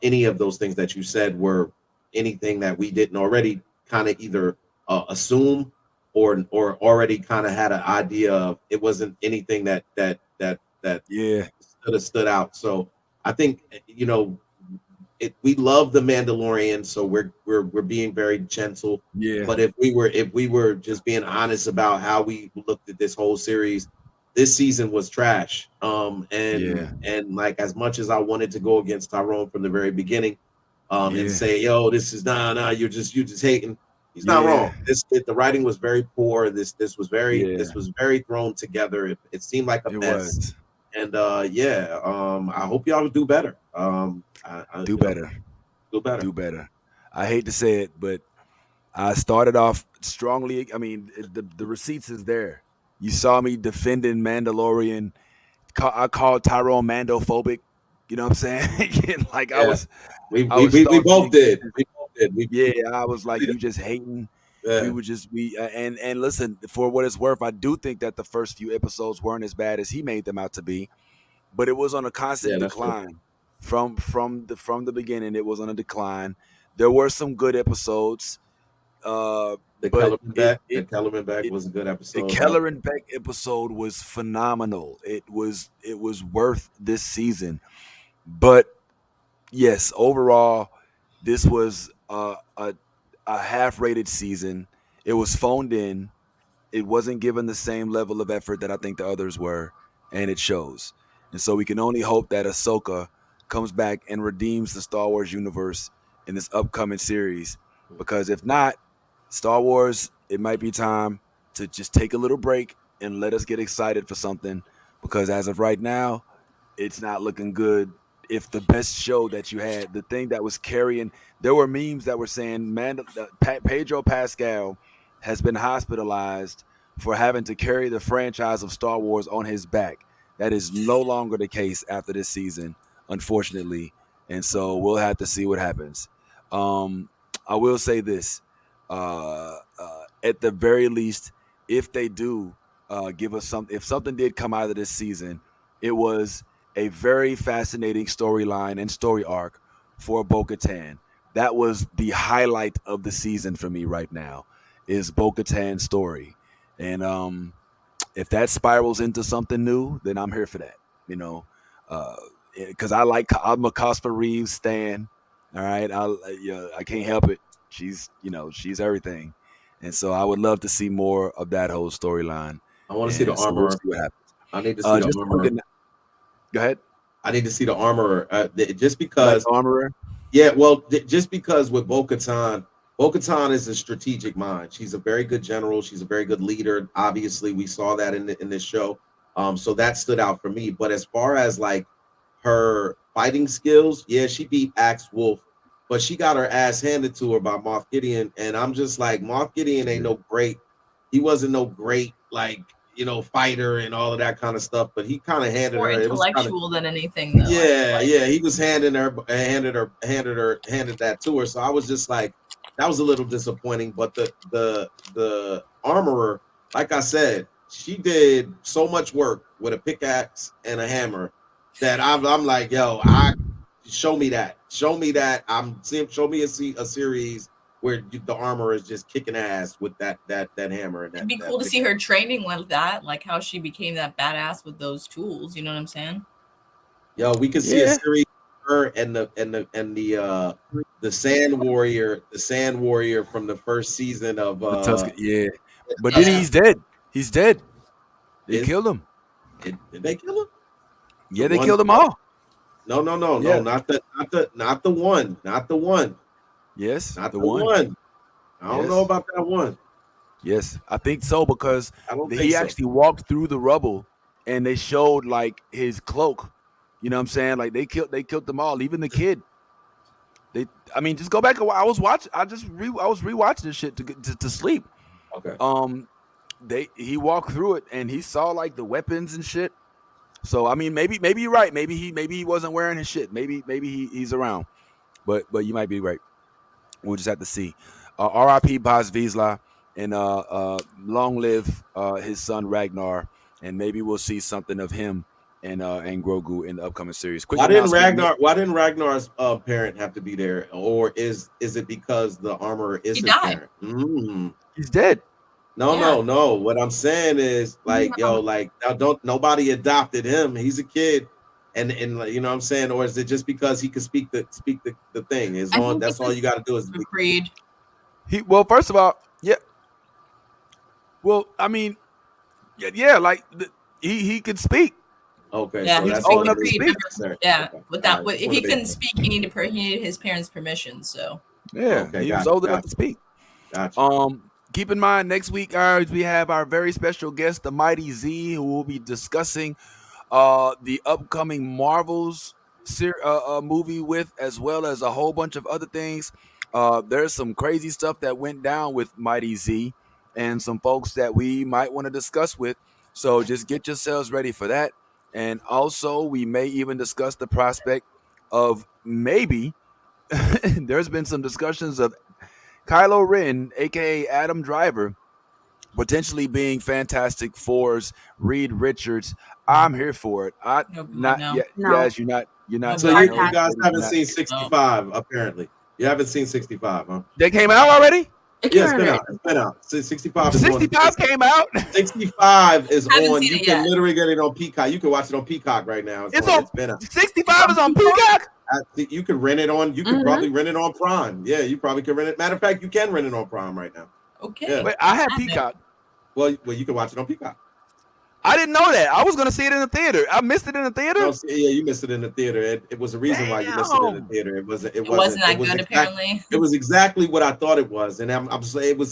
any of those things that you said were anything that we didn't already kind of either assume or already kind of had an idea of. It wasn't anything that stood out. So I think we love the Mandalorian, so we're being very gentle. Yeah. But if we were just being honest about how we looked at this whole series, this season was trash. And like, as much as I wanted to go against Tyrone from the very beginning, and say, yo, this is you're just hating. He's not wrong. The writing was very poor. This was very thrown together. It seemed like a mess. Was. And I hope y'all do better. Do better. I hate to say it, but I started off strongly. I mean, the receipts is there. You saw me defending Mandalorian. I called Tyrone Mandophobic. You know what I'm saying? Like I was. We both did. I was like, you just hating. We would just be and listen, for what it's worth, I do think that the first few episodes weren't as bad as he made them out to be, but it was on a constant decline from the beginning. It was on a decline. There were some good episodes. The Kellerman Beck was a good episode. The Kellerman Beck episode was phenomenal. It was worth this season, but yes, overall, this was a half-rated season. It was phoned in. It wasn't given the same level of effort that I think the others were, and it shows. And so we can only hope that Ahsoka comes back and redeems the Star Wars universe in this upcoming series. Because if not, Star Wars, it might be time to just take a little break and let us get excited for something. Because as of right now, it's not looking good. If the best show that you had, the thing that was carrying, there were memes that were saying, Pedro Pascal has been hospitalized for having to carry the franchise of Star Wars on his back. That is no longer the case after this season, unfortunately. And so we'll have to see what happens. I will say this, at the very least, if they do give us if something did come out of this season, it was a very fascinating storyline and story arc for Bo-Katan. That was the highlight of the season for me right now, is Bo-Katan's story. And if that spirals into something new, then I'm here for that, because I'm a Cosper Reeves stan. All right. I can't help it. She's everything. And so I would love to see more of that whole storyline. I want to see the armor. We'll see what happens. I need to see the armor. Go ahead. I need to see the armorer, just because. Like armorer? Yeah, well, just because with Bo-Katan is a strategic mind. She's a very good general. She's a very good leader. Obviously, we saw that in this show. So that stood out for me. But as far as like her fighting skills, yeah, she beat Axe Wolf, but she got her ass handed to her by Moff Gideon. And I'm just like, Moff Gideon ain't no great. He wasn't no great, like, fighter and all of that kind of stuff. But he kind of handed more her. Intellectual than anything, though. Yeah, he was handed that to her. So I was just like, that was a little disappointing. But the armorer, like I said, she did so much work with a pickaxe and a hammer that I'm like, yo, show me that. Show me a series where the armor is just kicking ass with that hammer. It'd be cool to see her training with that, like how she became that badass with those tools. You know what I'm saying? Yo, we could see a series of her and the Sand Warrior, from the first season of yeah. But then he's dead. He's dead. They killed him. Did they kill him? Yeah, they killed them all. No, not the one. Not the one. Yes, not the one. I don't know about that one. Yes, I think so, because he actually walked through the rubble and they showed like his cloak. You know what I'm saying? Like they killed them all, even the kid. Just go back a while. I was rewatching this shit to sleep. Okay. He walked through it and he saw like the weapons and shit. So maybe you're right. Maybe he wasn't wearing his shit. Maybe he's around. But you might be right. We'll just have to see. R.I.P. Baz Vizsla, and long live his son Ragnar, and maybe we'll see something of him and Grogu in the upcoming series. Why didn't Ragnar's parent have to be there, or is it because the armorer is his parent? He's dead. No. What I'm saying is nobody adopted him. He's a kid. And you know what I'm saying, or is it just because he could speak the thing? That's all you got to do is Creed. First of all, yeah. Well, he could speak. Okay, yeah, so he's that's old enough to speak. Yeah, okay. If he couldn't speak, he needed his parents' permission. So yeah, he was old enough to speak. Gotcha. Keep in mind, next week, guys, we have our very special guest, the Mighty Z, who will be discussing the upcoming Marvels movie with, as well as a whole bunch of other things. There's some crazy stuff that went down with Mighty Z and some folks that we might want to discuss with. So just get yourselves ready for that. And also, we may even discuss the prospect of maybe there's been some discussions of Kylo Ren, aka Adam Driver, potentially being Fantastic Four's Reed Richards. I'm here for it. Yes, you're not. So you guys haven't seen 65, apparently. You haven't seen 65, huh? They came out already? Yeah, it's been out. 65 came out. 65 is on. You can literally get it on Peacock. You can watch it on Peacock right now. It's been out. 65 is on Peacock? You can rent it on. You can probably rent it on Prime. Yeah, you probably can rent it. Matter of fact, you can rent it on Prime right now. Okay. Yeah. Wait, I have Peacock. Well, you can watch it on Peacock. I didn't know that. I was going to see it in the theater. I missed it in the theater. No, yeah, you missed it in the theater. It was a reason why you missed it in the theater. It wasn't that good. Apparently, it was exactly what I thought it was, and I'm saying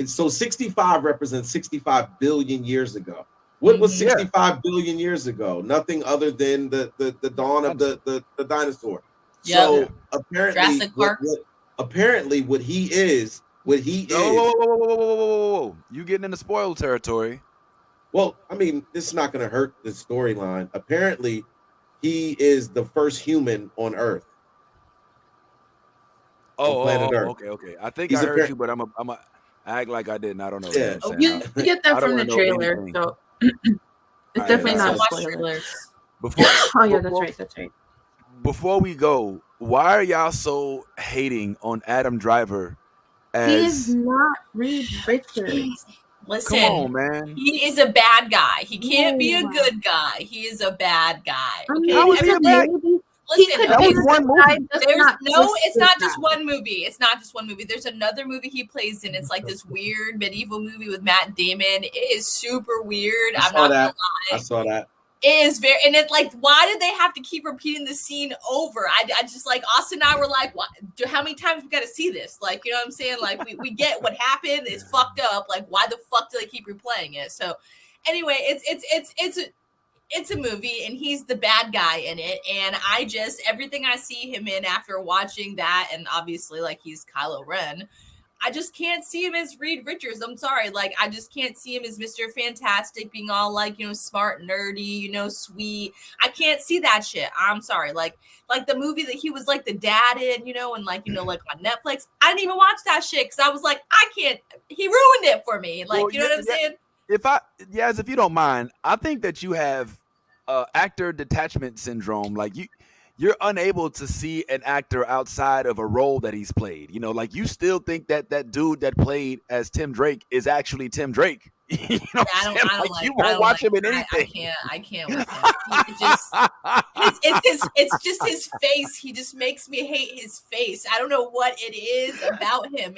so 65 represents 65 billion years ago. What was 65 billion years ago? Nothing other than the dawn of the dinosaur. Yep. So apparently, Jurassic Park. Apparently, what he is. Whoa. You getting into spoiled territory. Well, this is not going to hurt the storyline. Apparently, he is the first human on Earth. Planet Earth. Okay. I think I heard you, but I'm a act like I didn't. I don't know. Yeah. You get that from the trailer, so it's definitely not spoilers. That's right. Before we go, why are y'all so hating on Adam Driver? He is not Reed Richards. Listen, come on, man. He is a bad guy. He can't be a good guy. He is a bad guy. Okay? How is he a bad guy? Listen, that was one movie. It's not just one movie. It's not just one movie. There's another movie he plays in. It's like this weird medieval movie with Matt Damon. It is super weird. I'm not gonna lie. I saw that. It is very, and it's like, why did they have to keep repeating the scene over? I just like, Austin and I were like, what? How many times we got to see this? Like, you know what I'm saying? Like, we get what happened. It's fucked up. Like, why the fuck do they keep replaying it? So, anyway, it's a movie, and he's the bad guy in it. And everything I see him in after watching that, and obviously, like, he's Kylo Ren, I just can't see him as Reed Richards. I'm sorry. Like, I just can't see him as Mr. Fantastic, being all like, smart, nerdy, sweet. I can't see that shit. I'm sorry. Like the movie that he was like the dad in, and like, like on Netflix. I didn't even watch that shit because I was like, I can't. He ruined it for me. Like, you know what I'm saying? If you don't mind, I think that you have actor detachment syndrome. Like you're unable to see an actor outside of a role that he's played. Like you still think that dude that played as Tim Drake is actually Tim Drake. You won't watch him in anything. I can't with him. It's just his face. He just makes me hate his face. I don't know what it is about him.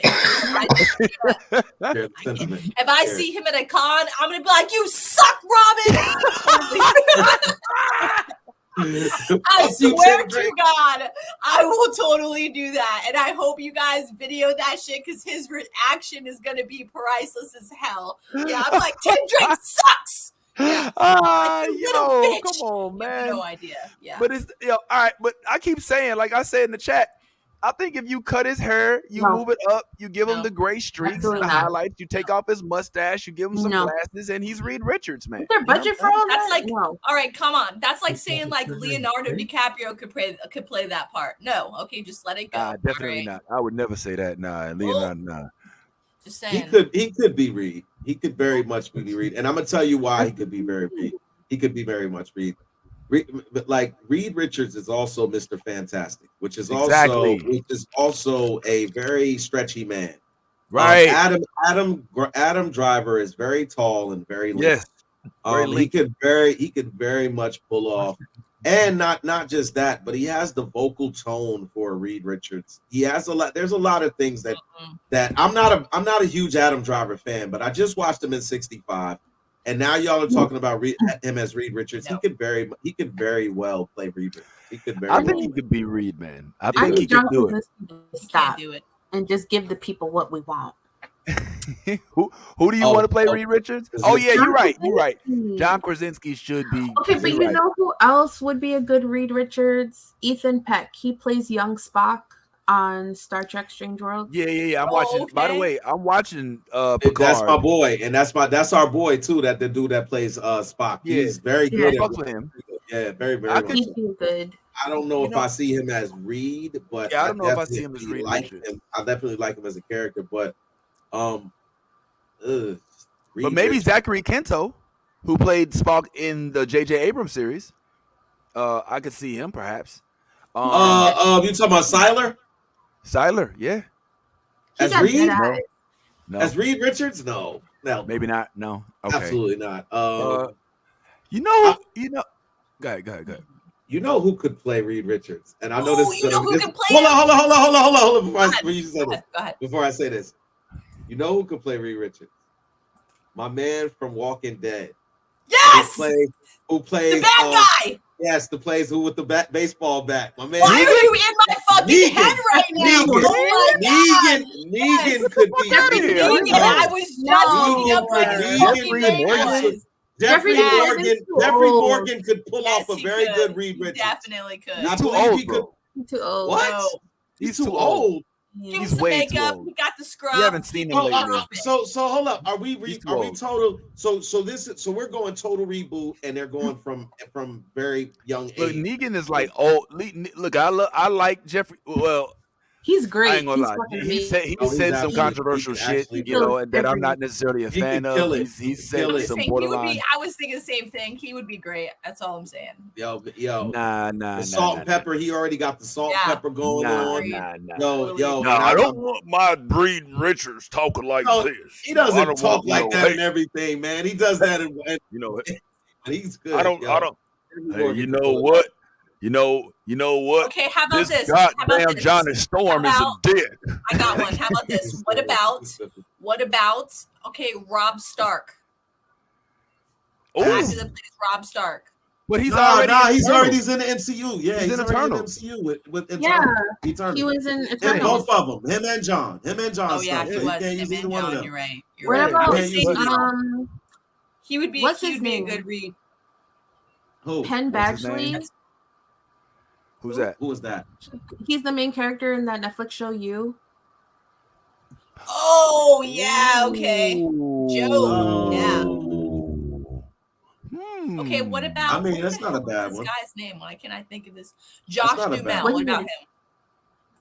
If I see him at a con, I'm gonna be like, "You suck, Robin." I swear to God, I will totally do that. And I hope you guys video that shit because his reaction is going to be priceless as hell. Yeah, I'm like, Tim Drake sucks. Yeah. Come on, man. You have no idea. Yeah. But it's, all right. But I keep saying, like I said in the chat, I think if you cut his hair, you move it up, you give him the gray streaks and the highlights, you take off his mustache, you give him some glasses, and he's Reed Richards, man. Is there budget for all that? That's like, all right, come on. That's like saying like Leonardo DiCaprio could play that part. No, okay, just let it go. Definitely not. I would never say that. Nah, Leonardo, nah. Just saying. He could be Reed. He could very much be Reed, and I'm gonna tell you why he could be very Reed. He could be very much Reed. But like Reed Richards is also Mr. Fantastic, which is also a very stretchy man. Right. Adam Driver is very tall and very lean. Yes. He could very much pull off, and not just that, but he has the vocal tone for Reed Richards. He has a lot. There's a lot of things that I'm not a huge Adam Driver fan, but I just watched him in 65. And now y'all are talking about him as Reed Richards. No. He could very well play Reed Richards. I think he could be Reed, man. I think he could do it. Stop and just give the people what we want. Who do you want to play Reed Richards? Oh yeah, you're right. John Krasinski should be. Okay, but you know who else would be a good Reed Richards? Ethan Peck. He plays young Spock on Star Trek Strange World. Yeah. I'm watching. Okay. By the way, I'm watching Picard. That's my boy, and that's our boy too. That the dude that plays Spock. Yeah. He's very good. At him. Yeah, very very. He's good. I don't know if I see him as Reed, but I don't know if I see him as Reed. I definitely like him as a character, but but maybe Zachary Quinto, who played Spock in the J.J. Abrams series. I could see him perhaps. You talking about Siler, yeah. As Reed? No. As Reed Richards? No. Maybe not. No. Okay. Absolutely not. Go ahead. You know who could play Reed Richards? And I know this is who could play Hold on. Before I say this. You know who could play Reed Richards? My man from Walking Dead. Yes! Who plays the bad guy. Yes, the plays who with the baseball bat. My man. Why are you in my fucking head right now? Negan could be. I was just looking up what his fucking name was. Jeffrey Morgan could pull off a very good Reed Richards. Definitely could. He's too old, bro. He's too old. What? No. He's too old. Give him some makeup. He got the scrub. You haven't seen him lately. So hold up. Are we total? So we're going total reboot, and they're going from very young age. Look, Negan is like old. Look, I like Jeffrey. Well, he's great. I ain't gonna lie. He said some controversial shit, and that I'm not necessarily a fan of. He said some borderline. I was thinking the same thing. He would be great. That's all I'm saying. Yo. Nah. Salt and pepper. He already got the salt and pepper going on. Yo. I don't want my Reed Richards talking like this. He doesn't talk like that and everything, man. He does that, and he's good. I don't. Hey, you know what? You know what? Okay, how about this? Goddamn Johnny Storm is a dick. I got one. How about this? What about Rob Stark? Oh, actor that plays Rob Stark. But he's he's already in the MCU. Yeah, he's in Eternals. In the MCU with Eternals. He was in Eternals. Both of them. Him and John. Oh yeah, he was. Him and John. You're right. What about he would be? He would be a good Reed. Who? Penn Badgley. Who's that? Who is that? He's the main character in that Netflix show. You. Oh yeah, okay. Joe, yeah. Okay, what about? I mean, that's not a bad this one. guy's name? Why can't I think of this? Josh Duhamel. What about him?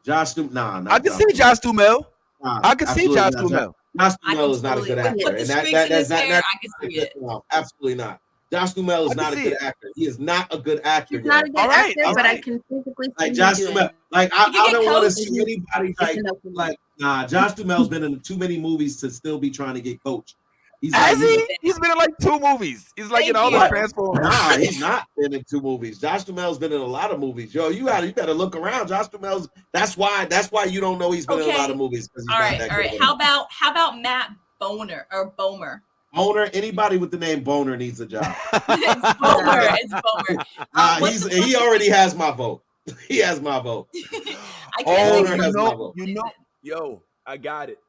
Josh Duhamel. Nah, I can see Josh Duhamel. I can see Josh Duhamel. Duhamel. Josh Duhamel is not a good actor, and that's not. I can see it. No, absolutely not. Josh Duhamel is not a good actor. He is not a good actor. He's not a good actor, but I can physically see like Josh Duhamel. Like I don't want to see anybody like nah. Josh Duhamel's been in too many movies to still be trying to get coached. Has he? He's been in like 2 movies. He's like in all the Transformers. Nah, he's not been in 2 movies. Josh Duhamel's been in a lot of movies. Yo, you better look around. Josh Duhamel's. That's why you don't know he's been in a lot of movies. All right. How about Matt Boner or Bomer? Boner. Anybody with the name Boner needs a job. It's Bomer. He already has my vote. He has my vote. Yo, I got it.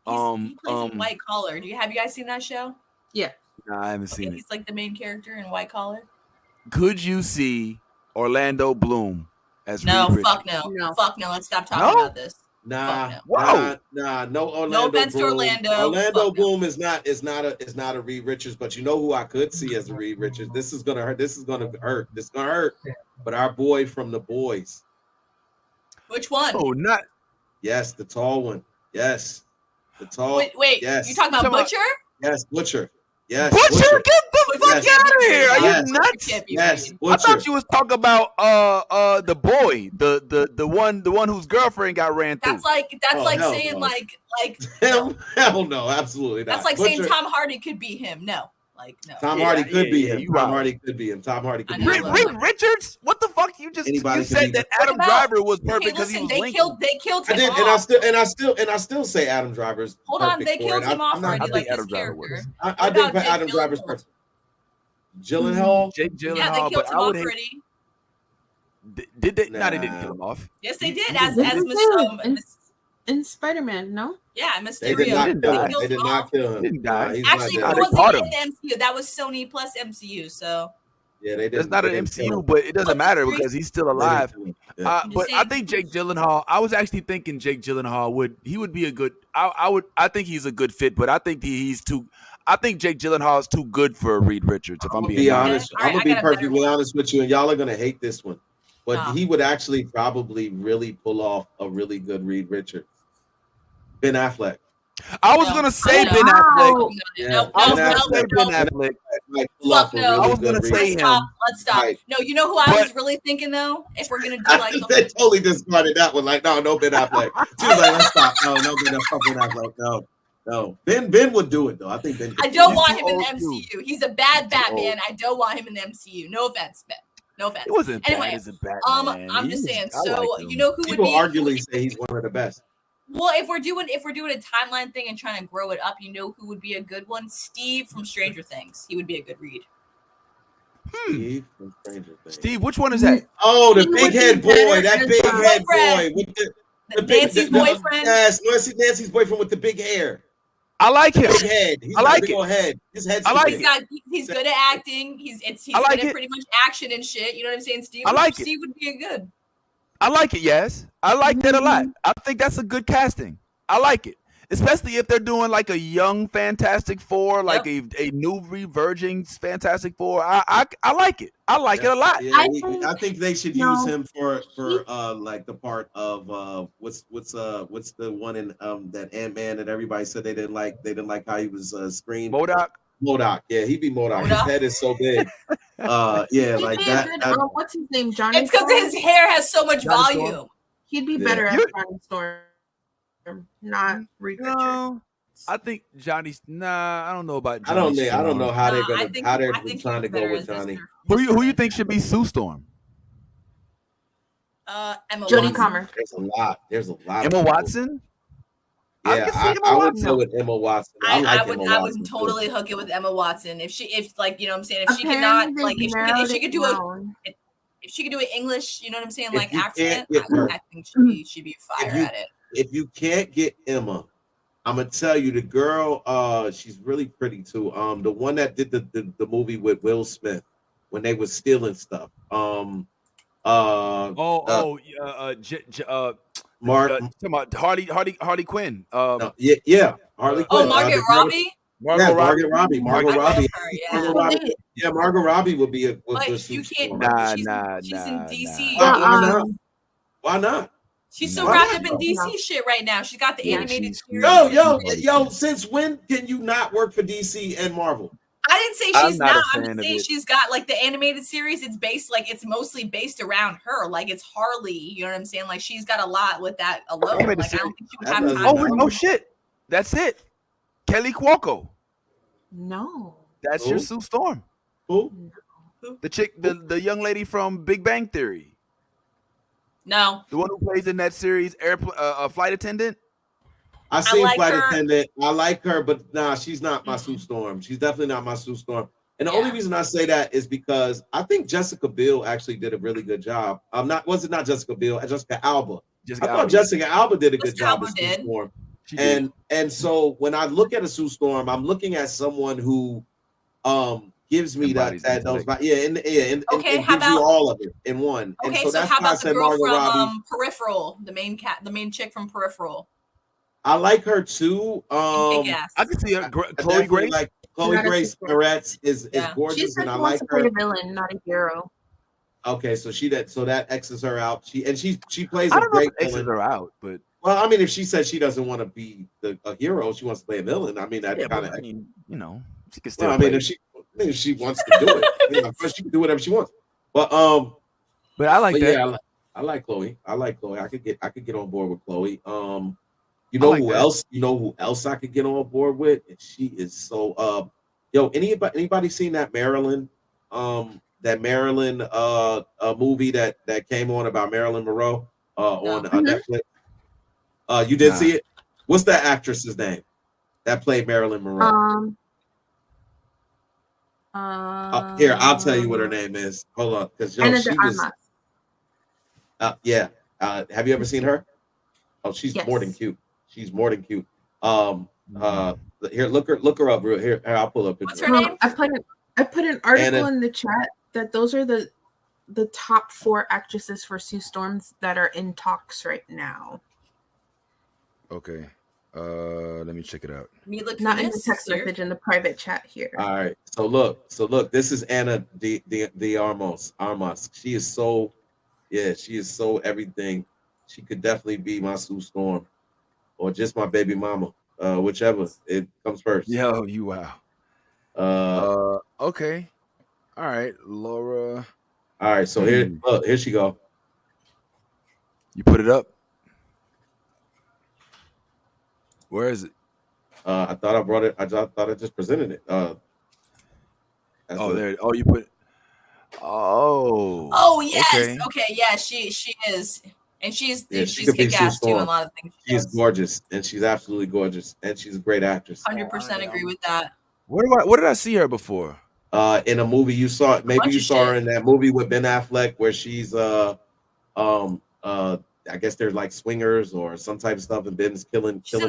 He plays in White Collar. Have you guys seen that show? Yeah. No, I haven't seen it. He's like the main character in White Collar. Could you see Orlando Bloom as No, Reed fuck Richards? no. Fuck no. Let's stop talking about this. Nah, no. No Orlando. No offense to Orlando. Orlando Bloom is not a Reed Richards, but you know who I could see as a Reed Richards. This is gonna hurt. This is gonna hurt. But our boy from The Boys. Which one? Oh, not. Yes, the tall one. Yes, the tall. Wait. Yes. You talking about Butcher? Yes, Butcher. Yes, Butcher, get the fuck out of here! Are you nuts? Yes, I thought you was talking about the boy, the one whose girlfriend got ran through. That's like saying no. like hell no, absolutely not. That's like Butcher, saying Tom Hardy could be him. No. Like no. Tom Hardy could be him. Tom Hardy could be him. Reed Richards? What the fuck? You said that Adam Driver was perfect because he was Lincoln. They killed him. I did, and I still say Adam Driver's. Hold on, they killed him off already. Like his character. I did put Adam Driver's perfect. Gyllenhaal. Jake Gyllenhaal. Yeah, they killed him off already. Did they? No, they didn't kill him off. Yes, they did. As in Spider-Man, no? Yeah, Mysterio. They did not kill him. He didn't die. Actually, it wasn't in the MCU. That was Sony plus MCU. So yeah, they did. It's not an MCU, but it doesn't matter because he's still alive. But I think Jake Gyllenhaal. I was actually thinking Jake Gyllenhaal would be a good. I think he's a good fit, but I think he's too. I think Jake Gyllenhaal is too good for Reed Richards. If I'm being honest, I'm gonna be perfectly honest with you, and y'all are gonna hate this one, but he would actually probably really pull off a really good Reed Richards. Ben Affleck. I was gonna say Ben Affleck. No. Fuck no. I was gonna say him. Let's stop. No, you know who I was really thinking though? If we're gonna do like they totally discarded that one. Like, no Ben Affleck. She was like, let's stop. No Ben Affleck. No. Ben would do it though. I think Ben. I don't want him in the MCU. He's a bad Batman. I don't want him in the MCU. No offense, Ben. No offense. It wasn't anyway, bad as a Batman. I'm just saying. So you know who people would be? Arguably say he's one of the best. Well, if we're doing a timeline thing and trying to grow it up, you know who would be a good one? Steve from Stranger Things. He would be a good read. Steve from Stranger Things. Steve, which one is that? Oh, the big head boy. That big head boy with Nancy's boyfriend. Yes, Nancy's boyfriend with the big hair. I like him. Big head. He's got a big old head. His head's he's good at acting. He's good at pretty much action and shit. You know what I'm saying, Steve? Steve would be a good. I like it, yes. I like that a lot. I think that's a good casting. I like it. Especially if they're doing like a young Fantastic Four, like a new reverging Fantastic Four. I like it. I like it a lot. Yeah, I think they should use him for like the part of what's the one in that Ant-Man that everybody said they didn't like how he was screamed. MODOK. Yeah, he'd be MODOK. His head is so big. Like that. What's his name? Johnny. It's because his hair has so much volume. Storm. He'd be better at Johnny Storm, not Reed Richards. I think Johnny. Nah, I don't know about Johnny. I don't know how they're trying to go with Johnny. Who you think should be Sue Storm? Emma Jodie Watson. Comer. There's a lot. Emma Watson. Yeah, I would go with Emma Watson. I would totally hook it with Emma Watson if like you know what I'm saying if she could not like if she could do if she could do it English, you know what I'm saying, like accent. I think she'd be fire at it. If you can't get Emma, I'm gonna tell you the girl. She's really pretty too. The one that did the movie with Will Smith when they were stealing stuff. Mark. Harley Quinn. No, yeah, Harley Quinn. Margot Robbie. Margot Robbie. Margot Robbie. Her, yeah. Margot Robbie would be a but good you can't. Nah, she's in DC. Why not? Why not? She's so wrapped up in DC shit right now. She's got the animated series. Yo. Since when can you not work for DC and Marvel? I didn't say she's not. I'm just saying she's got like the animated series. It's mostly based around her. Like it's Harley. You know what I'm saying? Like she's got a lot with that alone. Like I don't think she would have time. Oh shit! That's it. Kelly Cuoco. No. That's your Sue Storm. Who? The chick, the young lady from Big Bang Theory. No. The one who plays in that series, flight attendant. I seen Flight Attendant. I like her, but nah, she's not my Sue Storm. She's definitely not my Sue Storm. And the only reason I say that is because I think Jessica Biel actually did a really good job. Not Jessica Biel, Jessica Alba. I thought Jessica Alba did a good job as Sue Storm. And so when I look at a Sue Storm, I'm looking at someone who gives me those and gives you all of it in one. Okay, and so that's how about the girl Margot from Robbie. Peripheral, the main chick from Peripheral? I like her too. I can see her. Chloe Grace. Like Chloe Grace Moretz is gorgeous, she's and I like her. She's a villain, not a hero. Okay, so that X's her out. She plays a great villain. X's her out, but well, I mean, if she says she doesn't want to be a hero, she wants to play a villain. I mean, that kind of. She can still. If she wants to do it, she can do whatever she wants. But I like that. Yeah, I like Chloe. I could get on board with Chloe. You know who else? You know who else I could get on board with? And she is so anybody seen that Marilyn movie that came on about Marilyn Monroe on Netflix? You did see it? What's that actress's name that played Marilyn Monroe? Here, I'll tell you what her name is. Hold on, because she was. Have you ever seen her? Oh, she's more than cute. She's more than cute. Here, look her up real here. I'll pull up. What's her name? I put an article in the chat that those are the top 4 actresses for Sue Storms that are in talks right now. Okay. Let me check it out. Not in the text message, in the private chat here. All right. So look. This is Anna de Armas. She is so everything. She could definitely be my Sue Storm, or just my baby mama, whichever it comes first. Yo, you wow. Okay. All right, Laura. All right. So here she go. You put it up. Where is it? I thought I brought it. I thought I just presented it. There. Oh, you put. Oh. Oh yes. Okay. Yeah. She is, and she's kick ass too in a lot of things. She's gorgeous, and she's absolutely gorgeous, and she's a great actress. 100% agree with that. What did I see her before? In a movie you saw. Maybe you saw her in that movie with Ben Affleck where she's I guess there's like swingers or some type of stuff, and Ben's killing people.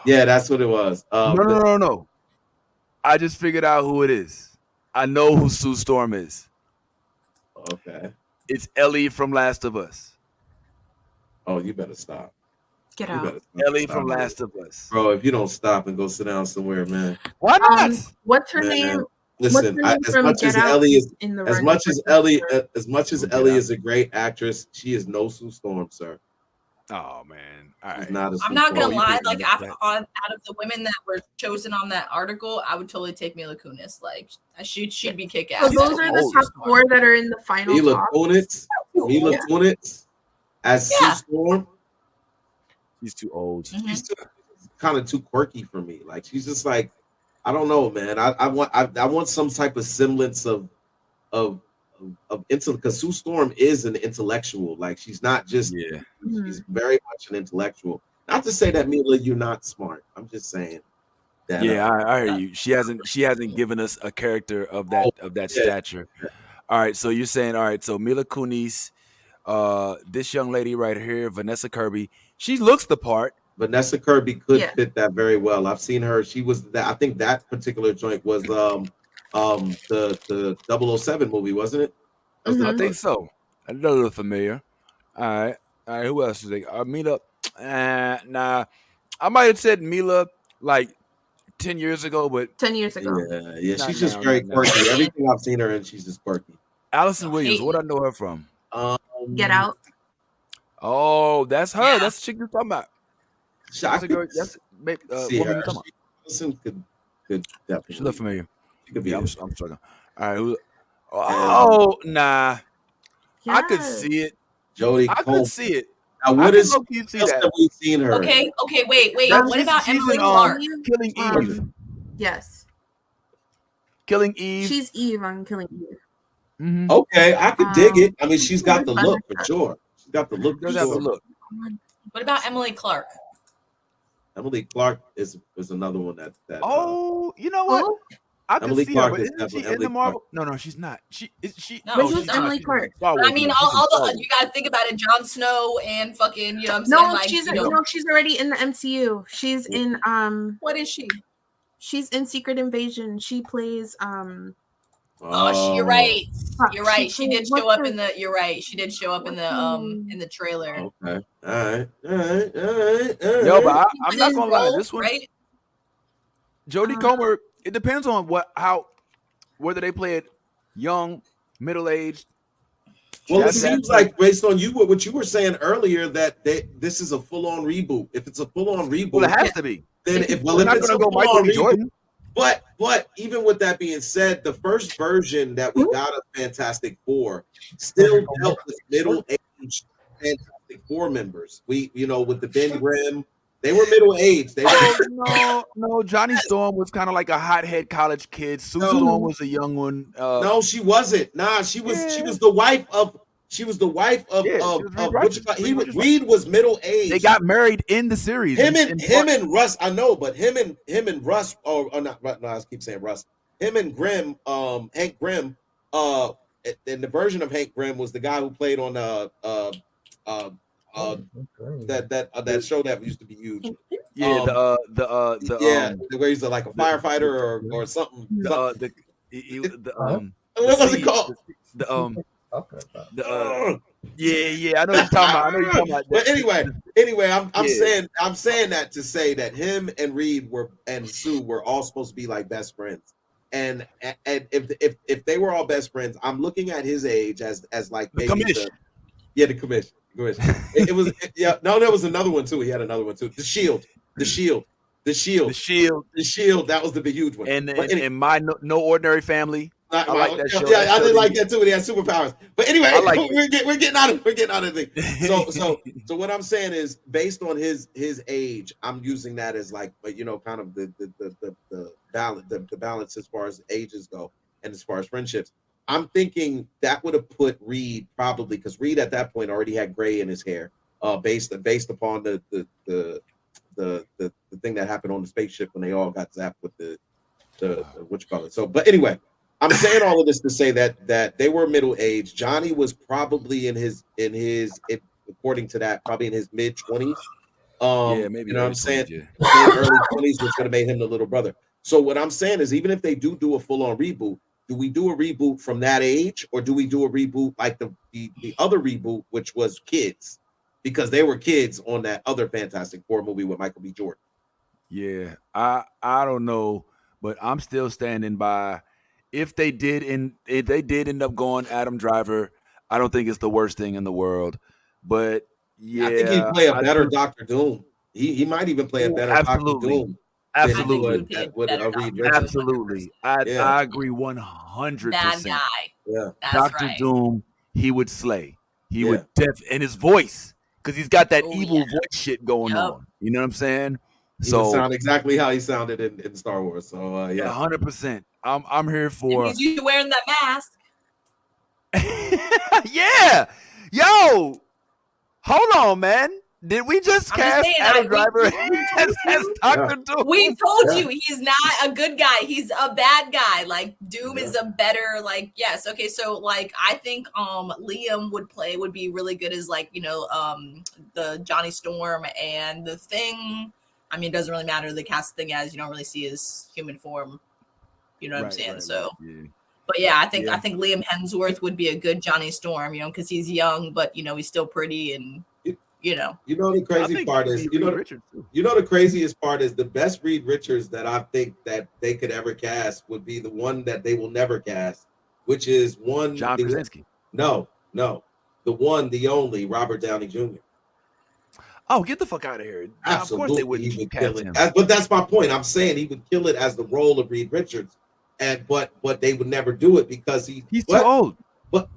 Yeah, that's what it was. No. I just figured out who it is. I know who Sue Storm is. Okay. It's Ellie from Last of Us. Oh, you better stop. Get out. Ellie from Last of Us. Bro, if you don't stop and go sit down somewhere, man. Why not? What's her name? Listen, as much as Ellie is a great actress, she is no Sue Storm, sir. Oh man, all right. I'm not gonna lie. Like out of the women that were chosen on that article, I would totally take Mila Kunis. Like she'd be kick ass. So those are the top 4 that are in the final. Mila Kunis as Sue Storm. She's too old. Mm-hmm. She's kind of too quirky for me. Like she's just like, I don't know, man. I want some type of semblance of because Sue Storm is an intellectual. Like she's not just she's very much an intellectual. Not to say that Mila, you're not smart. I'm just saying that. Yeah, I hear you. She hasn't given us a character of that stature. All right, so you're saying so Mila Kunis, this young lady right here, Vanessa Kirby, she looks the part. Vanessa Kirby could fit that very well. I've seen her. She was that. I think that particular joint was the 007 movie, wasn't it? I think so. A little familiar. All right. All right, who else is they? Mila. Nah, I might have said Mila like 10 years ago, but 10 years ago. Yeah, she's just very quirky. Everything I've seen her in, she's just quirky. Allison Williams, what I know her from? Get Out. Oh, that's her. Yeah. That's the chick you're talking about. That's a girl. That's woman you're talking about. Allison could definitely. She look familiar. She could be. I'm struggling. All right. Oh, nah. Yes. I could see it. Jodie I Comer. could see it. Now, what is else have we seen her? Okay, wait. What about she's Emily in, Clark? Killing Eve. Yes. Killing Eve. She's Eve on Killing Eve. Mm-hmm. Okay, I could dig it. I mean, she's got the look for sure. She's got the look. Does have the look. What about Emily Clark? Emily Clark is another one that. Oh, you know what? I can Emily see Clark her, but is isn't she definitely in the Emily Marvel? No, she's not. She. No, Wait, she's who's not. Emily Clark? I mean, all the you gotta think about it. Jon Snow and fucking, you know what I'm saying? No, Like, she's already in the MCU. She's in What is she? She's in Secret Invasion. She plays You're right. You're right. She She did plays- show up in the. You're right. She did show up in the trailer. Okay. All right. Yo, but I'm not gonna lie. This one, right? Jodie Comer. It depends on whether they play it young, middle aged. Well, it seems like based on what you were saying earlier that this is a full on reboot. If it's a full on reboot, Well, it has to be. Then if We're not it's gonna a go full Michael on B. reboot, Jordan. but even with that being said, the first version that we got of Fantastic Four still dealt with middle aged Fantastic Four members. With the Ben Grimm. They were middle aged. They were No. Johnny Storm was kind of like a hothead college kid. Sue Storm was a young one. No, she wasn't. Nah, she was the wife of. She was the wife of. Reed was middle aged. They got married in the series. Him and Russ. I know, but him and Russ. Or not. No, I keep saying Russ. Him and Grimm. Hank Grimm. And the version of Hank Grimm was the guy who played on that show that used to be huge. Yeah, where he's like a firefighter or something. What was it called? I know you're talking about. But anyway, I'm saying that to say that him and Reed and Sue were all supposed to be like best friends. And if they were all best friends, I'm looking at his age as like maybe the commission. There was another one too. He had another one too. The Shield. That was the big huge one. And in my No Ordinary Family, I like that show. Yeah, I did like that too. He had superpowers. But anyway, we're getting out of it. So what I'm saying is, based on his age, I'm using that as like, kind of the balance as far as ages go, and as far as friendships. I'm thinking that would have put Reed probably, because Reed at that point already had gray in his hair, based upon the thing that happened on the spaceship when they all got zapped with the what you call it. So, but anyway, I'm saying all of this to say that they were middle aged. Johnny was probably in his according to that, probably in his mid 20s. Maybe. You know what I'm saying? Early 20s, which could have made him the little brother. So what I'm saying is, even if they do a full on reboot, do we do a reboot from that age, or do we do a reboot like the other reboot, which was kids, because they were kids on that other Fantastic Four movie with Michael B. Jordan? Yeah, I don't know, but I'm still standing by. If they did end up going Adam Driver, I don't think it's the worst thing in the world. But yeah, I think he'd play a better Dr. Doom. He might even play a better Dr. Doom. Absolutely. Absolutely. I agree 100%. That guy. Yeah. Dr. Doom, he would slay. He would and his voice, because he's got that evil voice shit going on. You know what I'm saying? He would sound exactly how he sounded in Star Wars. So 100%. I'm here for. And he's wearing that mask. Yeah. Yo, hold on, man. Did we just cast Adam Driver as Dr. Doom? We told you he's not a good guy. He's a bad guy. Like, Doom is a better, like, yes. Okay, so, like, I think Liam would be really good as, like, the Johnny Storm. And the Thing, I mean, it doesn't really matter the cast thing, as you don't really see his human form. You know what I'm saying? But yeah, I think Liam Hemsworth would be a good Johnny Storm, because he's young, but he's still pretty, and You know the crazy part is, you know the craziest part is the best Reed Richards that I think that they could ever cast would be the one that they will never cast, which is John Krasinski. No, the only Robert Downey Jr. Oh, get the fuck out of here! Absolutely, of course they wouldn't he would cast kill it. him. But that's my point. I'm saying he would kill it as the role of Reed Richards, but they would never do it because he's too old. But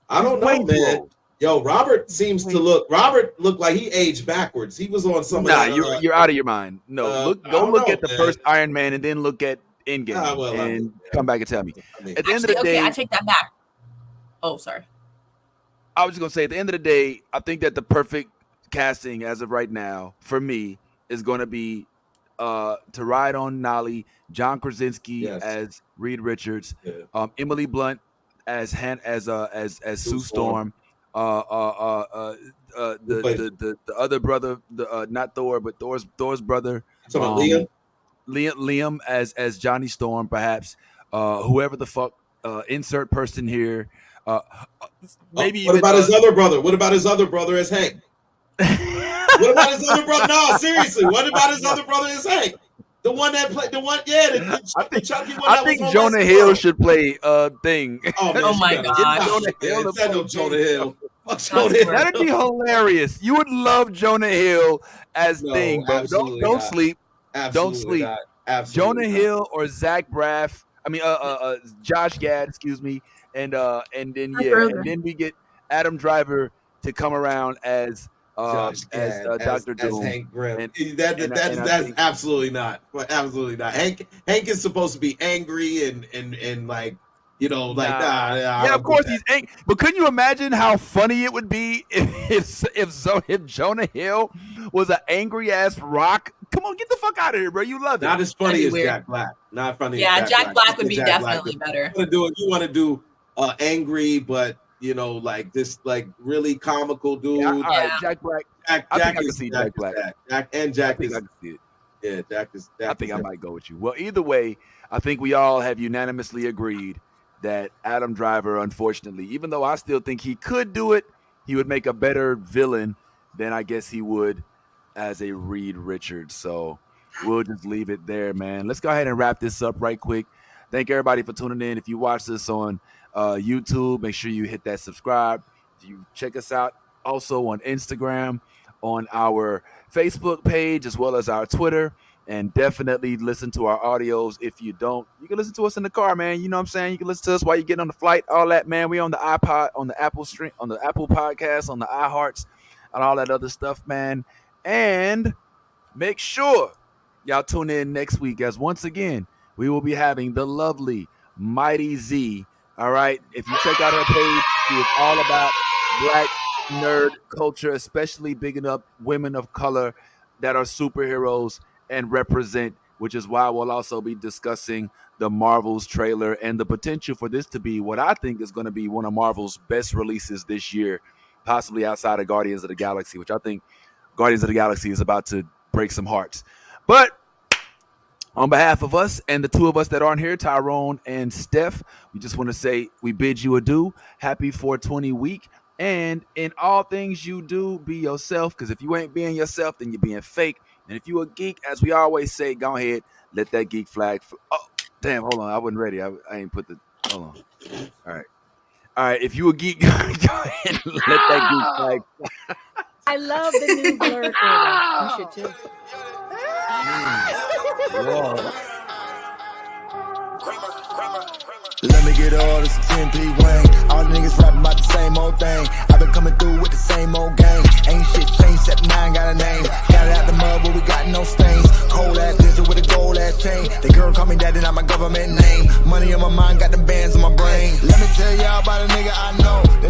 I don't know, man. Yo, Robert looked like he aged backwards. He was on some. Nah, you're out of your mind. No, look at the first Iron Man and then look at Endgame come back and tell me. At the end of the day, I take that back. Oh, sorry. I was just gonna say, at the end of the day, I think that the perfect casting as of right now for me is gonna be to ride on Nolly, John Krasinski as Reed Richards, Emily Blunt as Sue Storm. The other brother, not Thor, but Thor's brother. Liam as Johnny Storm, perhaps. Whoever the fuck, insert person here. Maybe. What about his other brother? What about his other brother as Hank? What about his other brother? No, seriously. What about his other brother as Hank? The one that played the one, the chunky one. I think Jonah Hill should play Thing. Oh my god, Jonah Hill. That'd be hilarious. You would love Jonah Hill as Thing, bro. Don't sleep. Don't sleep. Jonah Hill or Zach Braff. I mean, Josh Gad. Excuse me. And then we get Adam Driver to come around as Dr. Doom. As Hank Grimm. That's absolutely not. Absolutely not. Hank is supposed to be angry and like, you know, like yeah, of course he's angry. But couldn't you imagine how funny it would be if Jonah Hill was an angry ass rock? Come on, get the fuck out of here, bro. You love it. Not as funny as Jack Black. Not funny. Yeah, Jack Black would be definitely better. You want to do angry, but you know, like this, like really comical dude. Yeah, all right, Jack Black. Jack can see Jack Black. Jack I can see it. Yeah, Jack is. I think I might go with you. Well, either way, I think we all have unanimously agreed that Adam Driver, unfortunately, even though I still think he could do it, he would make a better villain than I guess he would as a Reed Richards. So we'll just leave it there, man. Let's go ahead and wrap this up right quick. Thank everybody for tuning in. If you watch this on YouTube, make sure you hit that subscribe. You check us out also on Instagram, on our Facebook page, as well as our Twitter. And definitely listen to our audios. If you don't, you can listen to us in the car, man. You know what I'm saying? You can listen to us while you're getting on the flight, all that, man. We on the iPod, on the Apple stream, on the Apple Podcast, on the iHearts, and all that other stuff, man. And make sure y'all tune in next week, as once again, we will be having the lovely Mighty Z. All right. If you check out our page, it's all about Black nerd culture, especially bigging up women of color that are superheroes and represent, which is why we'll also be discussing the Marvel's trailer and the potential for this to be what I think is going to be one of Marvel's best releases this year, possibly outside of Guardians of the Galaxy, which I think Guardians of the Galaxy is about to break some hearts. But on behalf of us and the two of us that aren't here, Tyrone and Steph, we just want to say we bid you adieu. Happy 420 week. And in all things you do, be yourself, because if you ain't being yourself, then you're being fake. And if you a geek, as we always say, go ahead, let that geek flag. Oh, damn, hold on. I wasn't ready. I ain't put the, hold on. All right. If you a geek, go ahead and let that geek flag. I love the new blurred order. You should too. Let me get all this 10p Wayne. All the niggas rapping about the same old thing. I've been coming through with the same old gang. Ain't shit